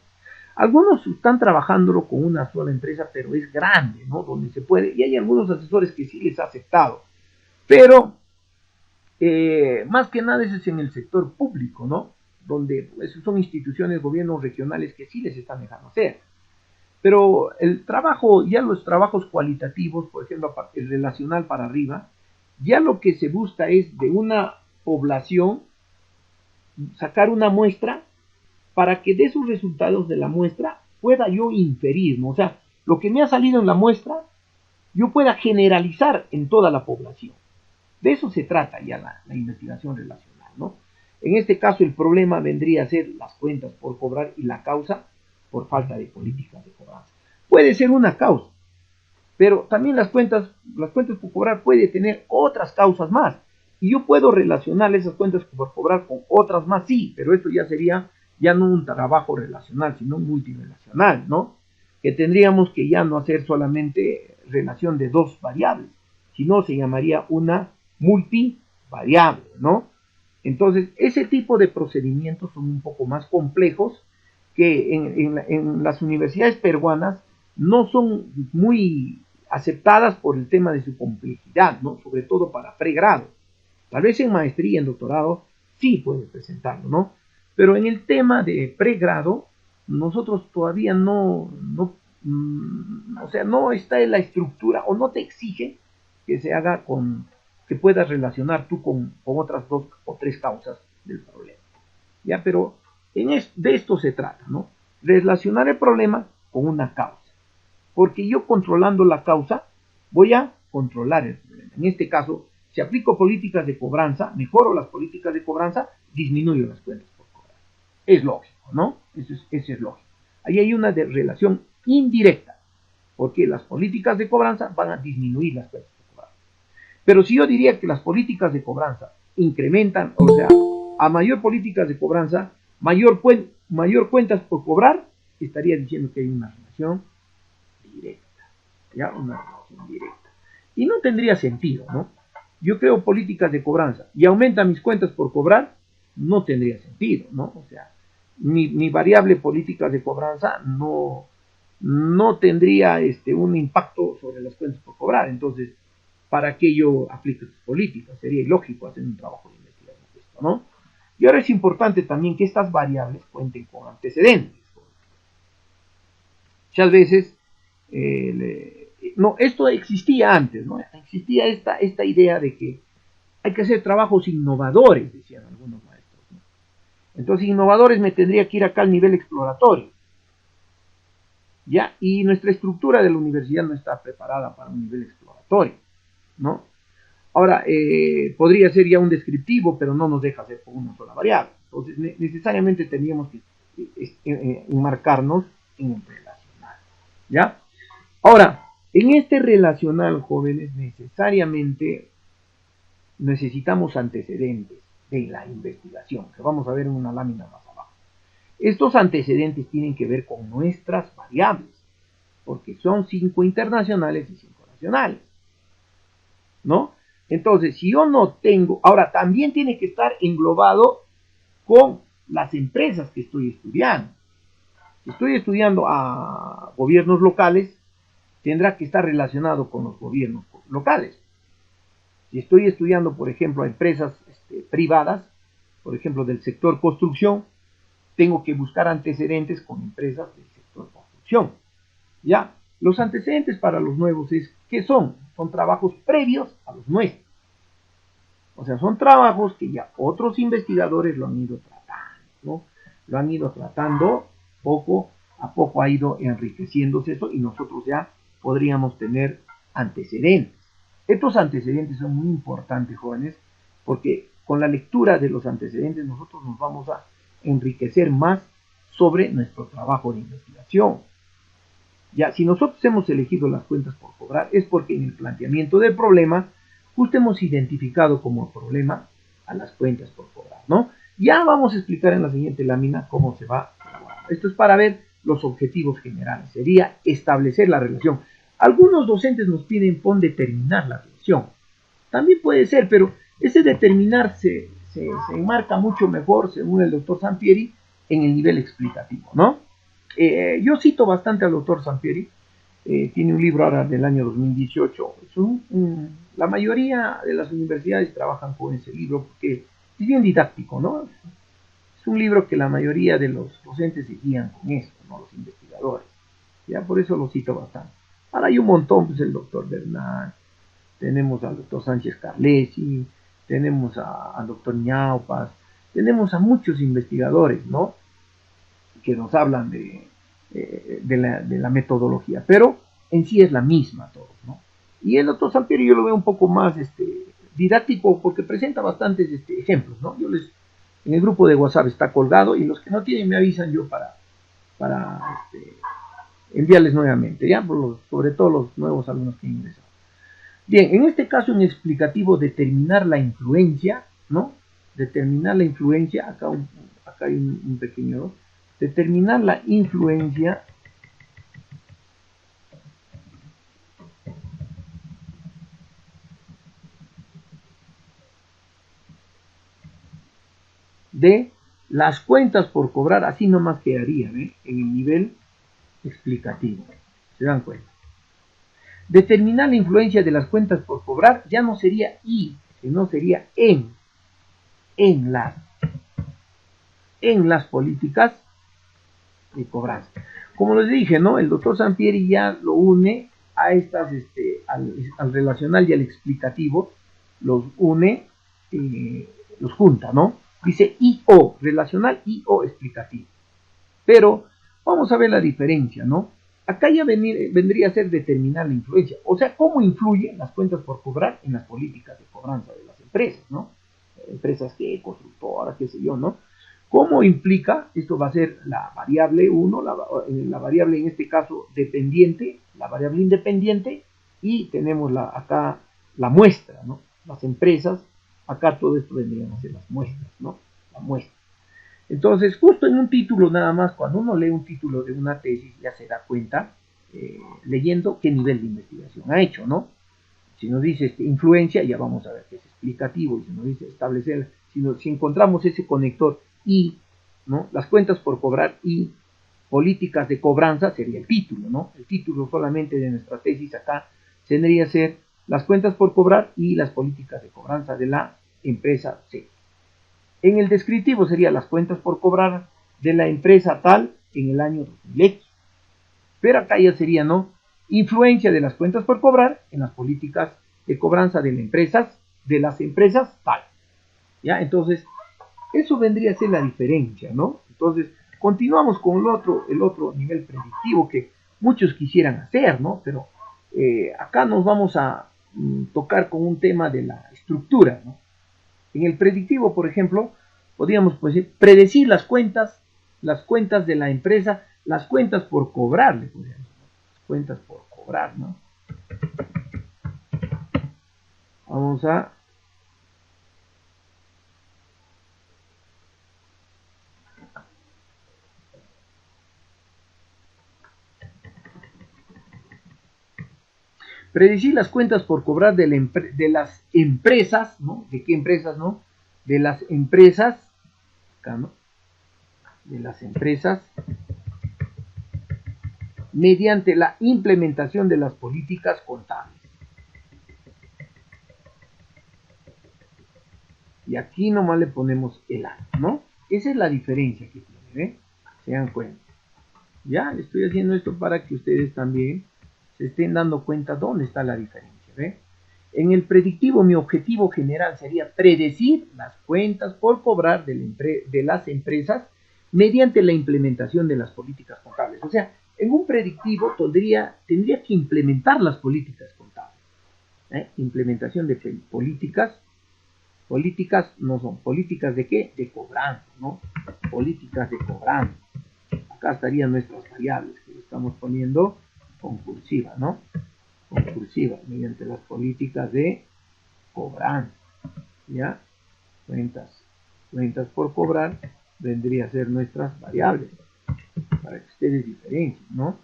Algunos están trabajándolo con una sola empresa, pero es grande, ¿no? Donde se puede, y hay algunos asesores que sí les ha aceptado, pero más que nada eso es en el sector público, ¿no? Donde pues, son instituciones, gobiernos regionales que sí les están dejando hacer. Pero el trabajo, ya los trabajos cualitativos, por ejemplo, el relacional para arriba, ya lo que se busca es de una población sacar una muestra para que de esos resultados de la muestra pueda yo inferir, ¿no? O sea, lo que me ha salido en la muestra, yo pueda generalizar en toda la población. De eso se trata ya la investigación relacional, ¿no? En este caso el problema vendría a ser las cuentas por cobrar y la causa por falta de políticas de cobranza. Puede ser una causa, pero también las cuentas por cobrar puede tener otras causas más. Y yo puedo relacionar esas cuentas por cobrar con otras más, sí, pero esto ya sería ya no un trabajo relacional, sino multirelacional, ¿no? Que tendríamos que ya no hacer solamente relación de dos variables, sino se llamaría una multivariable, ¿no? Entonces, ese tipo de procedimientos son un poco más complejos que en las universidades peruanas no son muy aceptadas por el tema de su complejidad, ¿no? Sobre todo para pregrado. Tal vez en maestría, en doctorado, sí puede presentarlo, ¿no? Pero en el tema de pregrado nosotros todavía o sea, no está en la estructura o no te exige que se haga que puedas relacionar tú con otras 2 o 3 causas del problema. ¿Ya? Pero de esto se trata, ¿no? Relacionar el problema con una causa. Porque yo controlando la causa voy a controlar el problema. En este caso, si aplico políticas de cobranza, mejoro las políticas de cobranza, disminuyo las cuentas por cobrar. Es lógico, ¿no? Eso es lógico. Ahí hay una relación indirecta, porque las políticas de cobranza van a disminuir las cuentas por cobrar. Pero si yo diría que las políticas de cobranza incrementan, o sea, a mayor políticas de cobranza, mayor cuentas por cobrar, estaría diciendo que hay una relación directa, ¿ya? Una relación directa. Y no tendría sentido, ¿no? Yo creo políticas de cobranza y aumenta mis cuentas por cobrar, no tendría sentido, ¿no? O sea, mi variable políticas de cobranza no tendría un impacto sobre las cuentas por cobrar. Entonces, ¿para qué yo aplico estas políticas? Sería ilógico hacer un trabajo de investigación de esto, ¿no? Y ahora es importante también que estas variables cuenten con antecedentes. Muchas veces, esto existía antes, ¿no? Existía esta idea de que hay que hacer trabajos innovadores, decían algunos maestros, ¿no? Entonces, innovadores me tendría que ir acá al nivel exploratorio, ¿ya? Y nuestra estructura de la universidad no está preparada para un nivel exploratorio, ¿no? Ahora, podría ser ya un descriptivo, pero no nos deja hacer con una sola variable. Entonces, necesariamente teníamos que enmarcarnos en un relacional, ¿ya? Ahora, en este relacional, jóvenes, necesariamente necesitamos antecedentes de la investigación, que vamos a ver en una lámina más abajo. Estos antecedentes tienen que ver con nuestras variables, porque son 5 internacionales y 5 nacionales, ¿no? Entonces, si yo no tengo, ahora también tiene que estar englobado con las empresas que estoy estudiando. Si estoy estudiando a gobiernos locales, tendrá que estar relacionado con los gobiernos locales. Si estoy estudiando, por ejemplo, a empresas privadas, por ejemplo, del sector construcción, tengo que buscar antecedentes con empresas del sector construcción. ¿Ya? Los antecedentes para los nuevos ¿qué son? Son trabajos previos a los nuestros. O sea, son trabajos que ya otros investigadores lo han ido tratando, ¿no? Lo han ido tratando, poco a poco ha ido enriqueciéndose eso y nosotros ya podríamos tener antecedentes. Estos antecedentes son muy importantes, jóvenes, porque con la lectura de los antecedentes nosotros nos vamos a enriquecer más sobre nuestro trabajo de investigación. Ya, si nosotros hemos elegido las cuentas por cobrar, es porque en el planteamiento del problema, justo hemos identificado como problema a las cuentas por cobrar, ¿no? Ya vamos a explicar en la siguiente lámina cómo se va a elaborar. Esto es para ver los objetivos generales, sería establecer la relación. Algunos docentes nos piden determinar la relación. También puede ser, pero ese determinar se enmarca mucho mejor, según el doctor Sampieri, en el nivel explicativo, ¿no? Yo cito bastante al doctor Sampieri, tiene un libro ahora del año 2018. La mayoría de las universidades trabajan con ese libro porque es bien didáctico, ¿no? Es un libro que la mayoría de los docentes se guían con esto, ¿no? Los investigadores. Ya por eso lo cito bastante. Ahora hay un montón, pues el doctor Bernal, tenemos al doctor Sánchez Carlesi, tenemos al doctor Ñaupas, tenemos a muchos investigadores, ¿no? Que nos hablan de la metodología, pero en sí es la misma todos, ¿no? Y el doctor Sampieri yo lo veo un poco más didáctico porque presenta bastantes ejemplos, ¿no? En el grupo de WhatsApp está colgado y los que no tienen me avisan yo para enviarles nuevamente, ¿ya? Sobre todo los nuevos alumnos que ingresan. Bien, en este caso en explicativo determinar la influencia, ¿no? Determinar la influencia, acá hay un pequeño, determinar la influencia de las cuentas por cobrar, así nomás quedaría, ¿ve? En el nivel explicativo, ¿se dan cuenta? Determinar la influencia de las cuentas por cobrar ya no sería y, sino sería en las políticas de cobranza. Como les dije, ¿no? El doctor Sampieri ya lo une a estas, al relacional y al explicativo, los une, los junta, ¿no? Dice IO, relacional, IO, explicativo. Pero vamos a ver la diferencia, ¿no? Acá ya vendría a ser determinar la influencia, o sea, cómo influyen las cuentas por cobrar en las políticas de cobranza de las empresas, ¿no? Empresas que, constructoras, qué sé yo, ¿no? ¿Cómo implica? Esto va a ser la variable 1, la variable en este caso dependiente, la variable independiente, y tenemos acá la muestra, ¿no? Las empresas, acá todo esto vendrían a ser las muestras, ¿no? La muestra. Entonces, justo en un título nada más, cuando uno lee un título de una tesis, ya se da cuenta, leyendo qué nivel de investigación ha hecho, ¿no? Si nos dice influencia, ya vamos a ver que es explicativo, y si nos dice establecer, si encontramos ese conector y, ¿no? Las cuentas por cobrar y políticas de cobranza, sería el título, ¿no? El título solamente de nuestra tesis acá tendría que ser las cuentas por cobrar y las políticas de cobranza de la empresa C. En el descriptivo sería las cuentas por cobrar de la empresa tal en el año 2000X. Pero acá ya sería, ¿no? Influencia de las cuentas por cobrar en las políticas de cobranza de las empresas tal. ¿Ya? Entonces, eso vendría a ser la diferencia, ¿no? Entonces, continuamos con el otro nivel predictivo que muchos quisieran hacer, ¿no? Pero acá nos vamos a tocar con un tema de la estructura, ¿no? En el predictivo, por ejemplo, podríamos predecir las cuentas de la empresa, las cuentas por cobrar, las cuentas por cobrar, ¿no? Vamos a predecir las cuentas por cobrar de las empresas, ¿no? ¿De qué empresas, no? De las empresas, acá, ¿no? De las empresas, mediante la implementación de las políticas contables. Y aquí nomás le ponemos el año, ¿no? Esa es la diferencia que tiene, ¿eh? Se dan cuenta. Ya, estoy haciendo esto para que ustedes también se estén dando cuenta dónde está la diferencia, ¿ve? En el predictivo, mi objetivo general sería predecir las cuentas por cobrar de las empresas mediante la implementación de las políticas contables. O sea, en un predictivo tendría que implementar las políticas contables. Implementación de políticas no son políticas de qué, de cobranza, ¿no? Políticas de cobranza. Acá estarían nuestras variables que estamos poniendo con cursiva, ¿no? Con cursiva, mediante las políticas de cobranza, ¿ya? Cuentas por cobrar vendría a ser nuestras variables, para que ustedes diferencien, ¿no?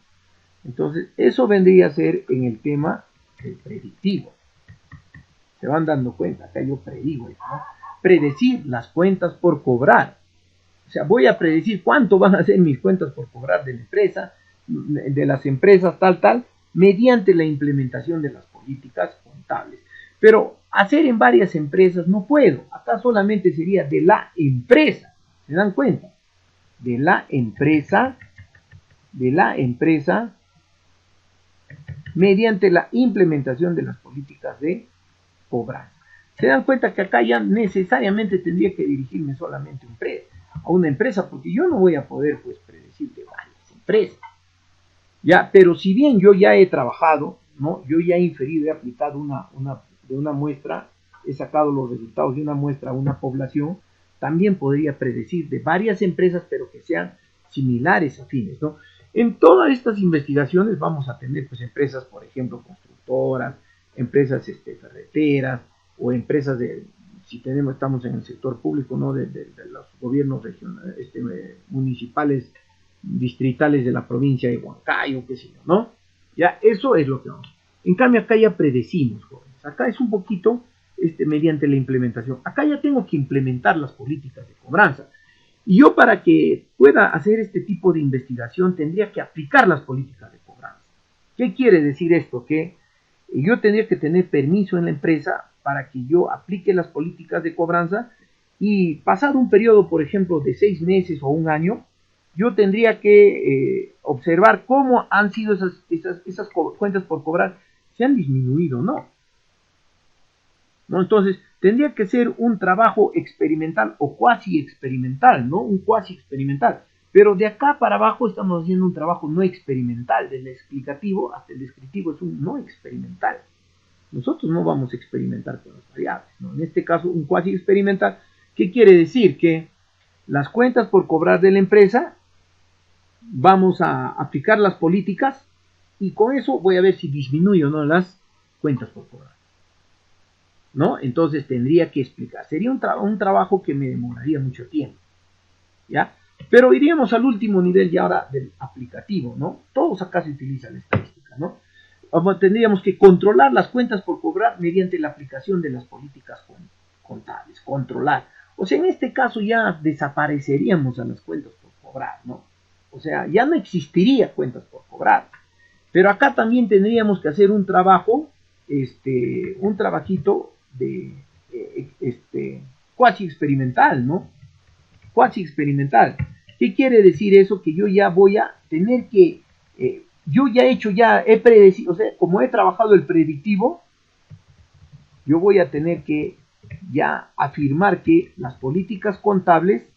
Entonces, eso vendría a ser en el tema del predictivo. Se van dando cuenta, acá yo predigo esto, ¿no? Predecir las cuentas por cobrar. O sea, voy a predecir cuánto van a ser mis cuentas por cobrar de la empresa, de las empresas tal, mediante la implementación de las políticas contables. Pero hacer en varias empresas no puedo. Acá solamente sería de la empresa. ¿Se dan cuenta? De la empresa, mediante la implementación de las políticas de cobranza. Se dan cuenta que acá ya necesariamente tendría que dirigirme solamente a una empresa, porque yo no voy a poder pues predecir de varias empresas. Ya, pero si bien yo ya he trabajado, ¿no? Yo ya he inferido, he aplicado de una muestra, he sacado los resultados de una muestra a una población, también podría predecir de varias empresas, pero que sean similares, afines, ¿no? En todas estas investigaciones vamos a tener pues empresas, por ejemplo, constructoras, empresas ferreteras, o empresas si estamos en el sector público, ¿no? De los gobiernos regionales, municipales, distritales de la provincia de Huancayo, qué sé yo, ¿no? Ya, eso es lo que vamos. En cambio, acá ya predecimos, jóvenes. Acá es un poquito mediante la implementación. Acá ya tengo que implementar las políticas de cobranza. Y yo, para que pueda hacer este tipo de investigación, tendría que aplicar las políticas de cobranza. ¿Qué quiere decir esto? Que yo tendría que tener permiso en la empresa para que yo aplique las políticas de cobranza, y pasado un periodo, por ejemplo, de 6 meses o un año, yo tendría que observar cómo han sido esas cuentas por cobrar, se han disminuido, ¿no? Entonces, tendría que ser un trabajo experimental o cuasi experimental, ¿no? Un cuasi experimental. Pero de acá para abajo estamos haciendo un trabajo no experimental, del explicativo hasta el descriptivo es un no experimental. Nosotros no vamos a experimentar con las variables, ¿no? En este caso, un cuasi experimental, ¿qué quiere decir? Que las cuentas por cobrar de la empresa, vamos a aplicar las políticas y con eso voy a ver si disminuye o no las cuentas por cobrar, ¿no? Entonces tendría que explicar. Sería un trabajo que me demoraría mucho tiempo, ¿ya? Pero iríamos al último nivel ya ahora del aplicativo, ¿no? Todos acá se utiliza la estadística, ¿no? Tendríamos que controlar las cuentas por cobrar mediante la aplicación de las políticas contables, controlar. O sea, en este caso ya desapareceríamos a las cuentas por cobrar, ¿no? O sea, ya no existiría cuentas por cobrar. Pero acá también tendríamos que hacer un trabajo, un trabajito de cuasi experimental, ¿no? Cuasi experimental. ¿Qué quiere decir eso? Que yo ya voy a tener que, yo ya he predecido, o sea, como he trabajado el predictivo, yo voy a tener que ya afirmar que las políticas contables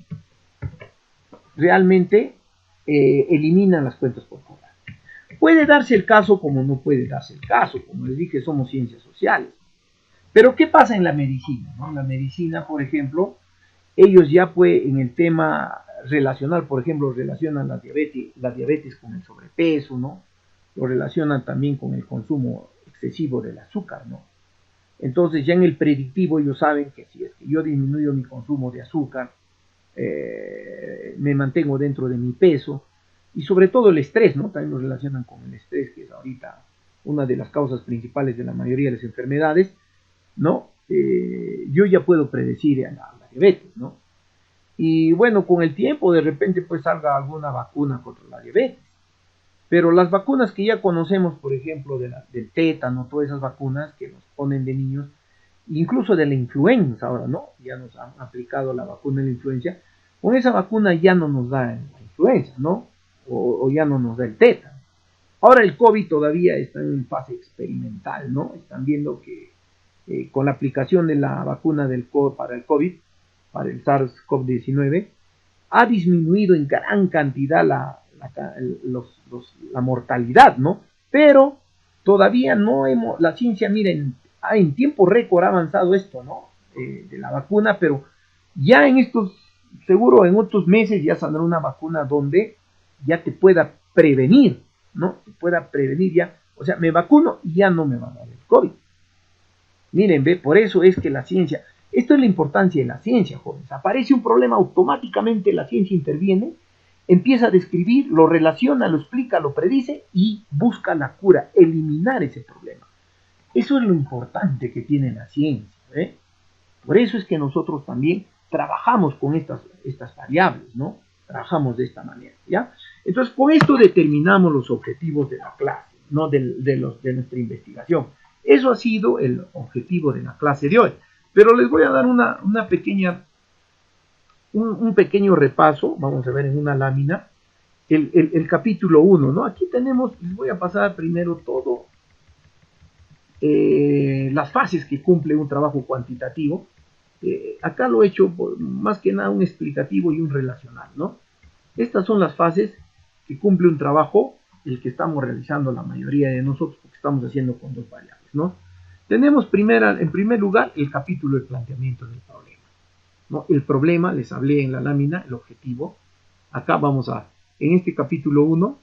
realmente eliminan las cuentas por cobrar. Puede darse el caso como no puede darse el caso, como les dije, somos ciencias sociales. Pero ¿qué pasa en la medicina? ¿No? En la medicina, por ejemplo, ellos ya en el tema relacional, por ejemplo, relacionan la diabetes con el sobrepeso, ¿no? Lo relacionan también con el consumo excesivo del azúcar, ¿no? Entonces ya en el predictivo ellos saben que si es que yo disminuyo mi consumo de azúcar, me mantengo dentro de mi peso, y sobre todo el estrés, ¿no? También lo relacionan con el estrés, que es ahorita una de las causas principales de la mayoría de las enfermedades, ¿no? Yo ya puedo predecir la diabetes, ¿no? Y bueno, con el tiempo de repente pues salga alguna vacuna contra la diabetes. Pero las vacunas que ya conocemos, por ejemplo, del tétano, todas esas vacunas que nos ponen de niños, incluso de la influenza ahora, ¿no? Ya nos han aplicado la vacuna de la influenza. Con esa vacuna ya no nos da la influenza, ¿no? O ya no nos da el tétano. Ahora el COVID todavía está en fase experimental, ¿no? Están viendo que con la aplicación de la vacuna para el COVID, para el SARS-CoV-19, ha disminuido en gran cantidad la mortalidad, ¿no? Pero todavía no la ciencia, miren, en tiempo récord ha avanzado esto, ¿no? De la vacuna, pero ya seguro en otros meses ya saldrá una vacuna donde ya te pueda prevenir, ¿no? Te pueda prevenir ya, o sea, me vacuno y ya no me va a dar el COVID. Miren, por eso es que la ciencia, esto es la importancia de la ciencia, jóvenes. Aparece un problema, automáticamente la ciencia interviene, empieza a describir, lo relaciona, lo explica, lo predice y busca la cura, eliminar ese problema. Eso es lo importante que tiene la ciencia, ¿eh? Por eso es que nosotros también trabajamos con estas variables, ¿no? Trabajamos de esta manera, ¿ya? Entonces, con esto determinamos los objetivos de la clase, ¿no? De nuestra investigación. Eso ha sido el objetivo de la clase de hoy. Pero les voy a dar un pequeño repaso. Vamos a ver en una lámina el capítulo 1, ¿no? Aquí les voy a pasar primero todo las fases que cumple un trabajo cuantitativo. Acá lo he hecho más que nada un explicativo y un relacional, ¿no? Estas son las fases que cumple un trabajo, el que estamos realizando la mayoría de nosotros, porque estamos haciendo con dos variables, ¿no? Tenemos en primer lugar el capítulo de planteamiento del problema, ¿no? El problema, les hablé en la lámina, el objetivo. Acá en este capítulo 1,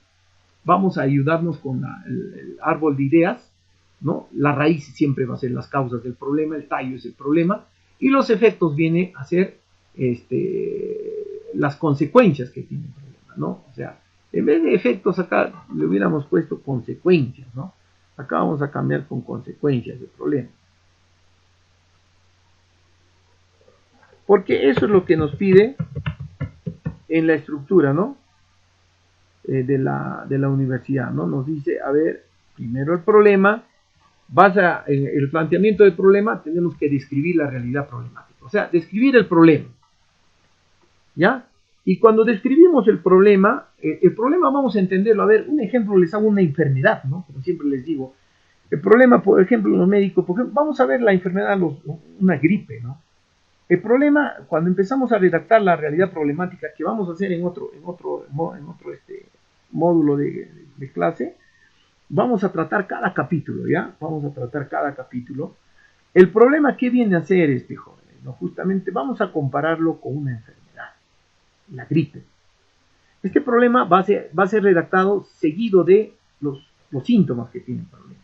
vamos a ayudarnos con el árbol de ideas, ¿no? La raíz siempre va a ser las causas del problema, el tallo es el problema, y los efectos vienen a ser las consecuencias que tiene el problema, ¿no? O sea, en vez de efectos acá le hubiéramos puesto consecuencias, ¿no? Acá vamos a cambiar con consecuencias del problema. Porque eso es lo que nos pide en la estructura, ¿no? De la universidad, ¿no? Nos dice, a ver, primero el problema, el planteamiento del problema, tenemos que describir la realidad problemática. O sea, describir el problema, ¿ya? Y cuando describimos el problema vamos a entenderlo. A ver, un ejemplo, les hago una enfermedad, ¿no? Como siempre les digo. El problema, por ejemplo, los médicos, porque vamos a ver la enfermedad, una gripe, ¿no? El problema, cuando empezamos a redactar la realidad problemática, que vamos a hacer en otro módulo de clase, vamos a tratar cada capítulo, ¿ya? Vamos a tratar cada capítulo. El problema, ¿qué viene a ser joven? ¿No? Justamente vamos a compararlo con una enfermedad, la gripe. Este problema va a ser redactado seguido de los síntomas que tiene el problema.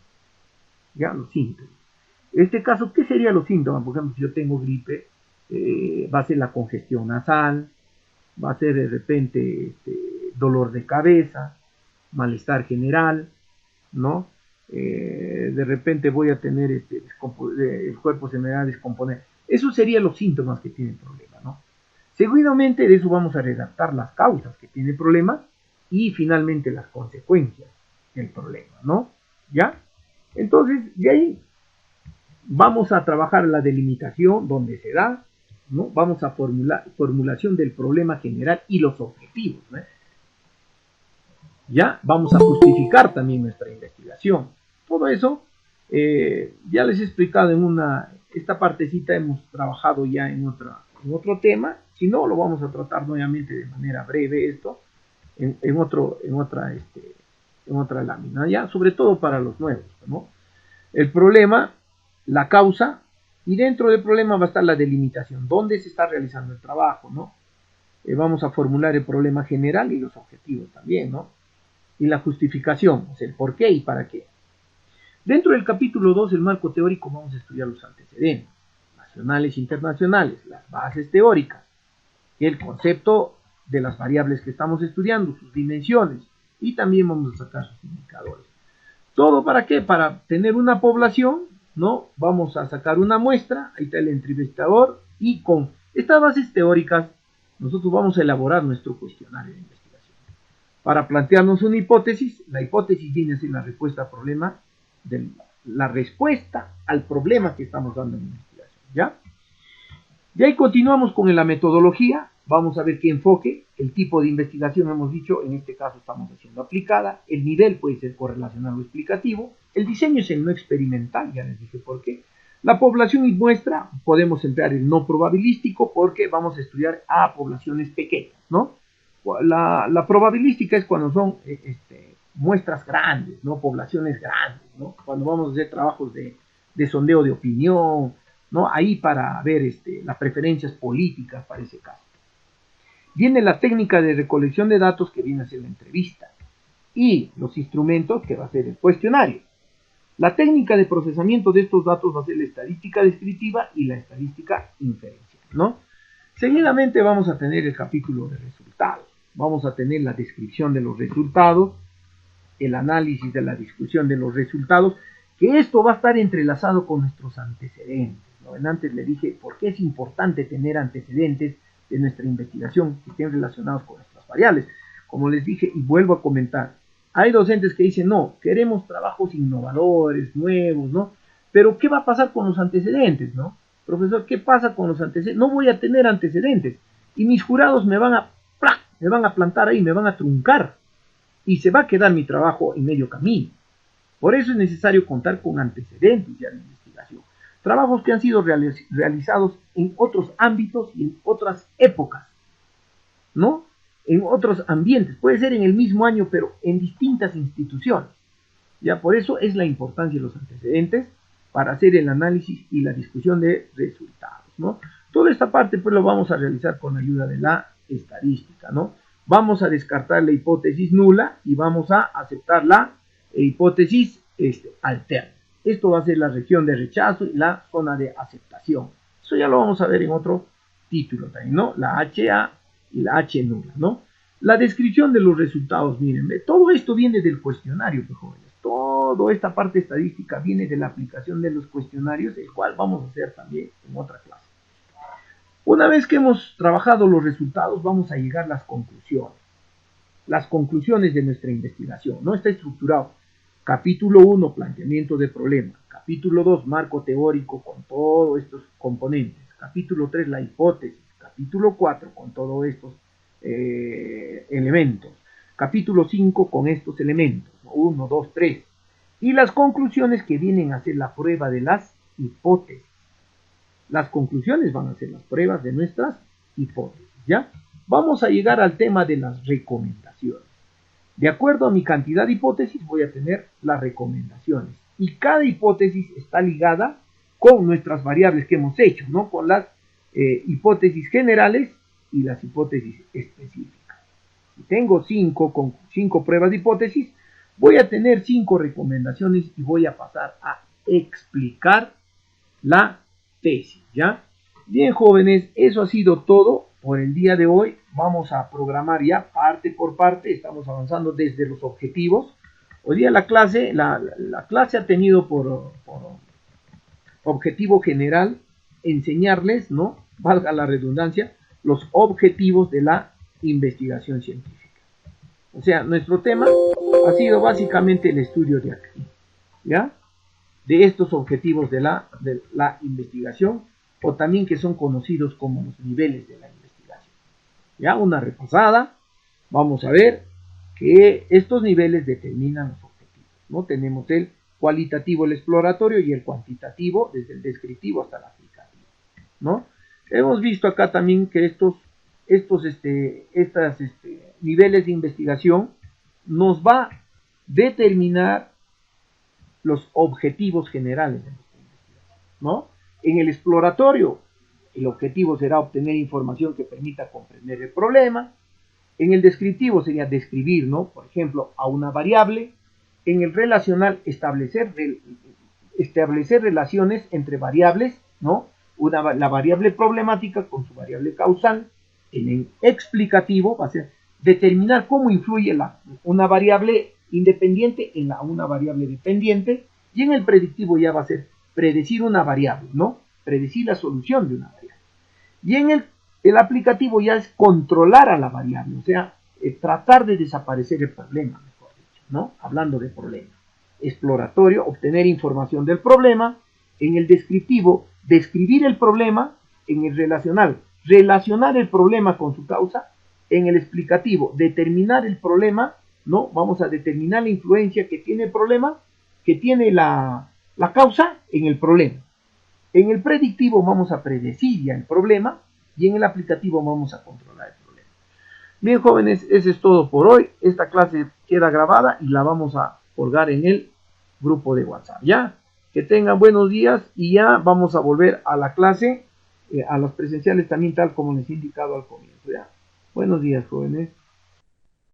¿Ya? Los síntomas. En este caso, ¿qué serían los síntomas? Por ejemplo, si yo tengo gripe, va a ser la congestión nasal, va a ser de repente dolor de cabeza, malestar general, ¿no? De repente voy a tener el cuerpo se me va a descomponer. Esos serían los síntomas que tiene el problema, ¿no? Seguidamente de eso vamos a redactar las causas que tiene el problema y finalmente las consecuencias del problema, ¿no? ¿Ya? Entonces, de ahí vamos a trabajar la delimitación donde se da, ¿no? Vamos a formulación del problema general y los objetivos, ¿no? Ya vamos a justificar también nuestra investigación. Todo eso ya les he explicado esta partecita hemos trabajado ya en otro tema. Si no, lo vamos a tratar nuevamente de manera breve esto en otra lámina, ya, sobre todo para los nuevos, ¿no? El problema, la causa, y dentro del problema va a estar la delimitación, dónde se está realizando el trabajo, ¿no? Vamos a formular el problema general y los objetivos también, ¿no? Y la justificación, o sea, el por qué y para qué. Dentro del capítulo 2, el marco teórico, vamos a estudiar los antecedentes, nacionales e internacionales, las bases teóricas, el concepto de las variables que estamos estudiando, sus dimensiones, y también vamos a sacar sus indicadores. ¿Todo para qué? Para tener una población, ¿no? Vamos a sacar una muestra, ahí está el entrevistador, y con estas bases teóricas, nosotros vamos a elaborar nuestro cuestionario de investigación. Para plantearnos una hipótesis, la hipótesis viene a ser la respuesta al problema, la respuesta al problema que estamos dando en la investigación, ¿ya? De ahí continuamos con la metodología. Vamos a ver qué enfoque, el tipo de investigación hemos dicho, en este caso estamos haciendo aplicada, el nivel puede ser correlacional o explicativo, el diseño es el no experimental, ya les dije por qué, la población y muestra, podemos emplear el no probabilístico porque vamos a estudiar a poblaciones pequeñas, ¿no? La probabilística es cuando son muestras grandes, ¿no? Poblaciones grandes, ¿no? Cuando vamos a hacer trabajos de sondeo de opinión, ¿no? Ahí para ver las preferencias políticas para ese caso. Viene la técnica de recolección de datos que viene a ser la entrevista y los instrumentos que va a ser el cuestionario. La técnica de procesamiento de estos datos va a ser la estadística descriptiva y la estadística inferencial, ¿no? Seguidamente vamos a tener el capítulo de resultados. Vamos a tener la descripción de los resultados, el análisis de la discusión de los resultados, que esto va a estar entrelazado con nuestros antecedentes, ¿no? Antes le dije por qué es importante tener antecedentes de nuestra investigación que estén relacionados con nuestras variables. Como les dije y vuelvo a comentar, hay docentes que dicen, no, queremos trabajos innovadores, nuevos, ¿no? Pero ¿qué va a pasar con los antecedentes, no? Profesor, ¿qué pasa con los antecedentes? No voy a tener antecedentes y mis jurados me van a plantar ahí, me van a truncar y se va a quedar mi trabajo en medio camino. Por eso es necesario contar con antecedentes ya de investigación. Trabajos que han sido realizados en otros ámbitos y en otras épocas, ¿no? En otros ambientes. Puede ser en el mismo año, pero en distintas instituciones. Ya por eso es la importancia de los antecedentes para hacer el análisis y la discusión de resultados, ¿no? Toda esta parte pues lo vamos a realizar con ayuda de la estadística, ¿no? Vamos a descartar la hipótesis nula y vamos a aceptar la hipótesis alterna. Esto va a ser la región de rechazo y la zona de aceptación. Eso ya lo vamos a ver en otro título también, ¿no? La HA y la H nula, ¿no? La descripción de los resultados, miren, todo esto viene del cuestionario, pues, jóvenes. Toda esta parte estadística viene de la aplicación de los cuestionarios, el cual vamos a hacer también en otra clase. Una vez que hemos trabajado los resultados, vamos a llegar a las conclusiones. Las conclusiones de nuestra investigación, ¿no? Está estructurado. Capítulo 1, planteamiento de problema. Capítulo 2, marco teórico con todos estos componentes. Capítulo 3, la hipótesis. Capítulo 4, con todos estos elementos. Capítulo 5 con estos elementos, 1, 2, 3. Y las conclusiones que vienen a ser la prueba de las hipótesis. Las conclusiones van a ser las pruebas de nuestras hipótesis, ¿ya? Vamos a llegar al tema de las recomendaciones. De acuerdo a mi cantidad de hipótesis voy a tener las recomendaciones. Y cada hipótesis está ligada con nuestras variables que hemos hecho, ¿no? Con las hipótesis generales y las hipótesis específicas. Si tengo 5 pruebas de hipótesis, voy a tener 5 recomendaciones y voy a pasar a explicar la tesis, ¿ya? Bien, jóvenes, eso ha sido todo por el día de hoy. Vamos a programar ya parte por parte. Estamos avanzando desde los objetivos. Hoy día la clase ha tenido por objetivo general enseñarles, ¿no? Valga la redundancia, los objetivos de la investigación científica. O sea, nuestro tema ha sido básicamente el estudio de aquí, ¿ya? De estos objetivos de la investigación, o también que son conocidos como los niveles de la investigación. Ya, una repasada. Vamos a ver que estos niveles determinan los objetivos, ¿no? Tenemos el cualitativo, el exploratorio, y el cuantitativo, desde el descriptivo hasta el aplicativo, ¿no? Hemos visto acá también que estos niveles de investigación nos va a determinar los objetivos generales de nuestra investigación, ¿no? En el exploratorio, el objetivo será obtener información que permita comprender el problema. En el descriptivo sería describir, ¿no? Por ejemplo, a una variable. En el relacional, establecer relaciones entre variables, ¿no? La variable problemática con su variable causal. En el explicativo va a ser determinar cómo influye una variable independiente en una variable dependiente. Y en el predictivo ya va a ser predecir una variable, ¿no? Predecir la solución de una variable. Y en el aplicativo ya es controlar a la variable, o sea, tratar de desaparecer el problema, mejor dicho, ¿no? Hablando de problema. Exploratorio, obtener información del problema. En el descriptivo, describir el problema. En el relacional, relacionar el problema con su causa. En el explicativo, determinar el problema, ¿no? Vamos a determinar la influencia que tiene el problema, que tiene la causa en el problema. En el predictivo vamos a predecir ya el problema, y en el aplicativo vamos a controlar el problema. Bien, jóvenes, eso es todo por hoy. Esta clase queda grabada y la vamos a colgar en el grupo de WhatsApp. Ya, que tengan buenos días, y ya vamos a volver a la clase, a los presenciales también, tal como les he indicado al comienzo. Ya, buenos días, jóvenes.